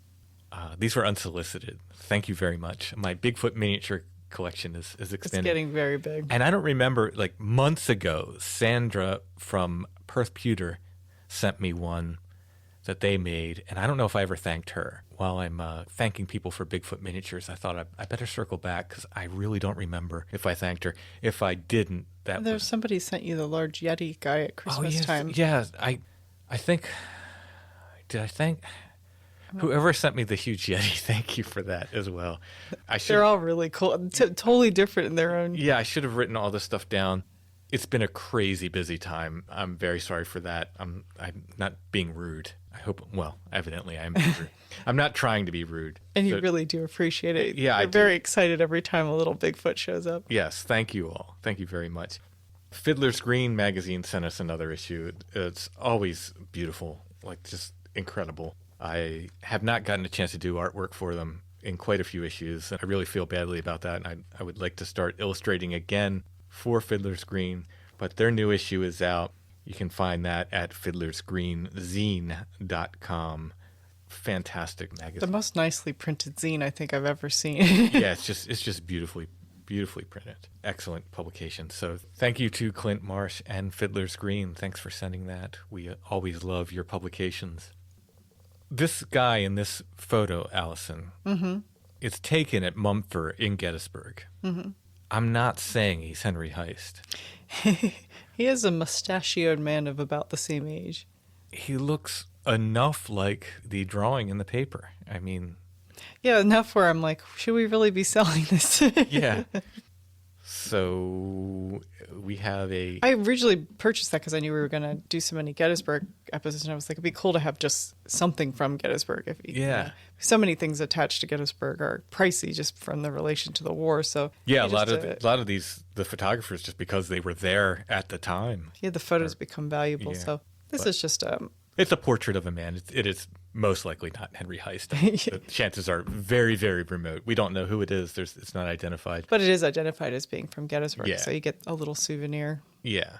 These were unsolicited. Thank you very much. My Bigfoot miniature collection is expanding. It's getting very big. And I don't remember, months ago, Sandra from Perth Pewter sent me one that they made, and I don't know if I ever thanked her. While I'm thanking people for Bigfoot miniatures, I thought I better circle back because I really don't remember if I thanked her. If I didn't, Somebody sent you the large Yeti guy at Christmas time. Yeah, I think, did I thank? Whoever sent me the huge Yeti, thank you for that as well. They're all really cool, totally different in their own. Yeah, I should have written all this stuff down. It's been a crazy busy time. I'm very sorry for that. I'm not being rude. I hope, evidently I am being rude. I'm not trying to be rude. And you really do appreciate it. Yeah, You're very excited every time a little Bigfoot shows up. Yes, thank you all. Thank you very much. Fiddler's Green magazine sent us another issue. It's always beautiful, just incredible. I have not gotten a chance to do artwork for them in quite a few issues. I really feel badly about that, and I would like to start illustrating again for Fiddler's Green, but their new issue is out. You can find that at fiddlersgreenzine.com. Fantastic magazine. The most nicely printed zine I think I've ever seen. Yeah, it's just beautifully Beautifully printed. Excellent publication. So thank you to Clint Marsh and Fiddler's Green. Thanks for sending that. We always love your publications. This guy in this photo, Allison, is taken at Mumford in Gettysburg. I'm not saying he's Henry Heist. He is a mustachioed man of about the same age. He looks enough like the drawing in the paper. I mean... Yeah, enough where I'm like, should we really be selling this? Yeah. So we have a... I originally purchased that because I knew we were going to do so many Gettysburg episodes, and I was like, it'd be cool to have just something from Gettysburg. So many things attached to Gettysburg are pricey just from the relation to the war. So yeah, a lot of these, the photographers, just because they were there at the time. Yeah, the photos become valuable. Yeah, so this is just it's a portrait of a man. It is most likely not Henry Heist. The chances are very, very remote. We don't know who it is. It's not identified. But it is identified as being from Gettysburg, Yeah. so you get a little souvenir. Yeah.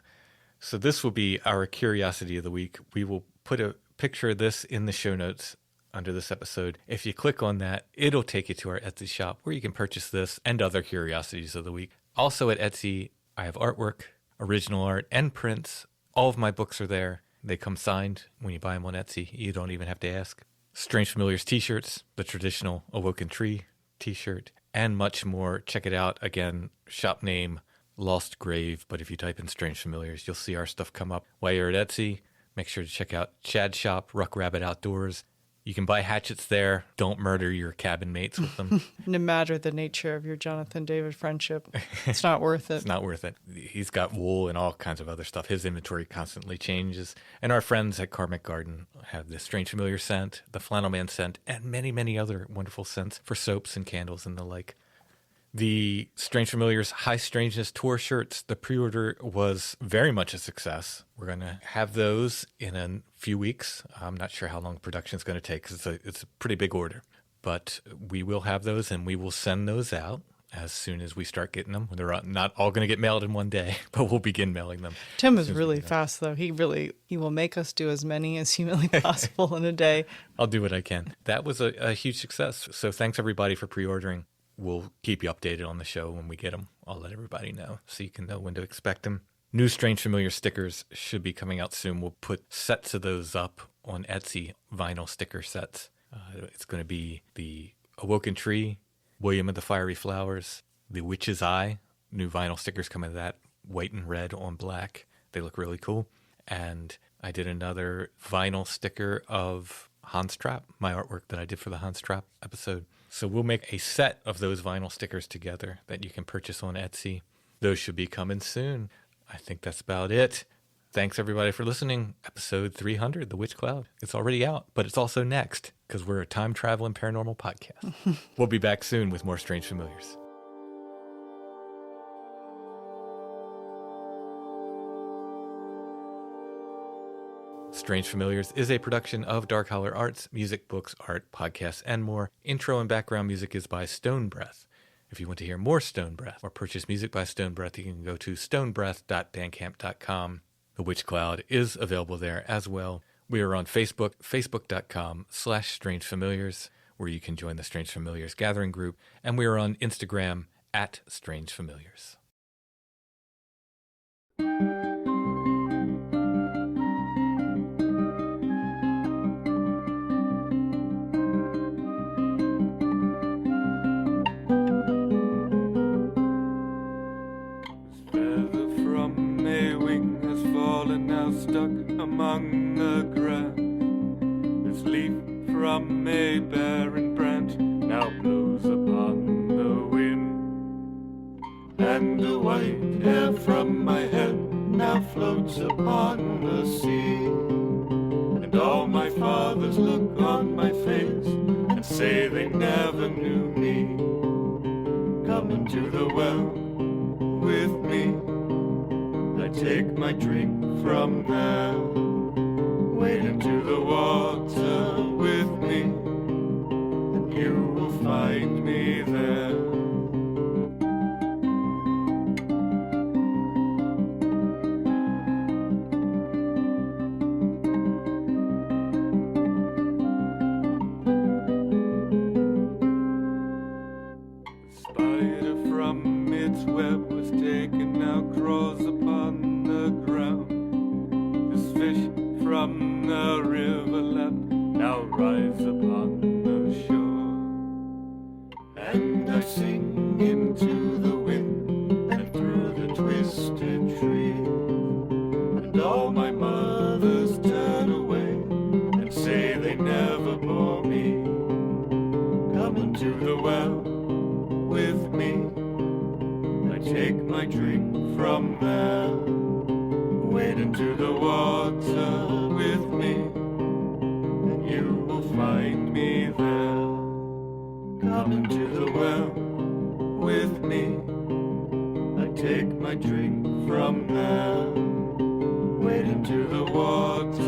So this will be our curiosity of the week. We will put a picture of this in the show notes under this episode. If you click on that, it'll take you to our Etsy shop where you can purchase this and other curiosities of the week. Also at Etsy, I have artwork, original art, and prints. All of my books are there. They come signed when you buy them on Etsy. You don't even have to ask. Strange Familiars t-shirts, the traditional Awoken Tree t-shirt, and much more. Check it out. Again, shop name, Lost Grave. But if you type in Strange Familiars, you'll see our stuff come up. While you're at Etsy, make sure to check out Chad's shop, Ruck Rabbit Outdoors. You can buy hatchets there. Don't murder your cabin mates with them. No matter the nature of your Jonathan David friendship, it's not worth it. It's not worth it. He's got wool and all kinds of other stuff. His inventory constantly changes. And our friends at Karmic Garden have the Strange Familiar scent, the Flannel Man scent, and many, many other wonderful scents for soaps and candles and the like. The Strange Familiars High Strangeness tour shirts, the pre-order was very much a success. We're going to have those in a few weeks. I'm not sure how long production is going to take because it's a pretty big order. But we will have those, and we will send those out as soon as we start getting them. They're not all going to get mailed in one day, but we'll begin mailing them. Tim is really fast, though. He will make us do as many as humanly possible in a day. I'll do what I can. That was a huge success. So thanks, everybody, for pre-ordering. We'll keep you updated on the show when we get them. I'll let everybody know so you can know when to expect them. New Strange Familiar stickers should be coming out soon. We'll put sets of those up on Etsy, vinyl sticker sets. It's going to be the Awoken Tree, William of the Fiery Flowers, the Witch's Eye. New vinyl stickers coming to that, white and red on black. They look really cool. And I did another vinyl sticker of Hans Trap, my artwork that I did for the Hans Trap episode. So we'll make a set of those vinyl stickers together that you can purchase on Etsy. Those should be coming soon. I think that's about it. Thanks, everybody, for listening. Episode 300, The Witch Cloud. It's already out, but it's also next because we're a time-traveling paranormal podcast. We'll be back soon with more Strange Familiars. Strange Familiars is a production of Dark Holler Arts, music, books, art, podcasts, and more. Intro and background music is by Stone Breath. If you want to hear more Stone Breath or purchase music by Stone Breath, you can go to stonebreath.bandcamp.com. The Witch Cloud is available there as well. We are on Facebook, facebook.com/Strange Familiars, where you can join the Strange Familiars gathering group. And we are on Instagram @Strange Familiars. Stuck among the grass, this leaf from a barren branch now blows upon the wind, and the white hair from my head now floats upon the sea, and all my fathers look on my face and say they never knew me. Come into the well with me, I take my drink from there. Wade into the water with me, and you will find me there. The spider from web was taken, now crawls upon the ground. This fish from the river leapt, now rise upon the shore. And I sing into the wind and through the twisted trees, and all my mothers turn away and say they never bore me. Come into the well with me, I take my drink from there. Wade into the water with me, and you will find me there. Come into the well with me, I take my drink from there. Wade into the water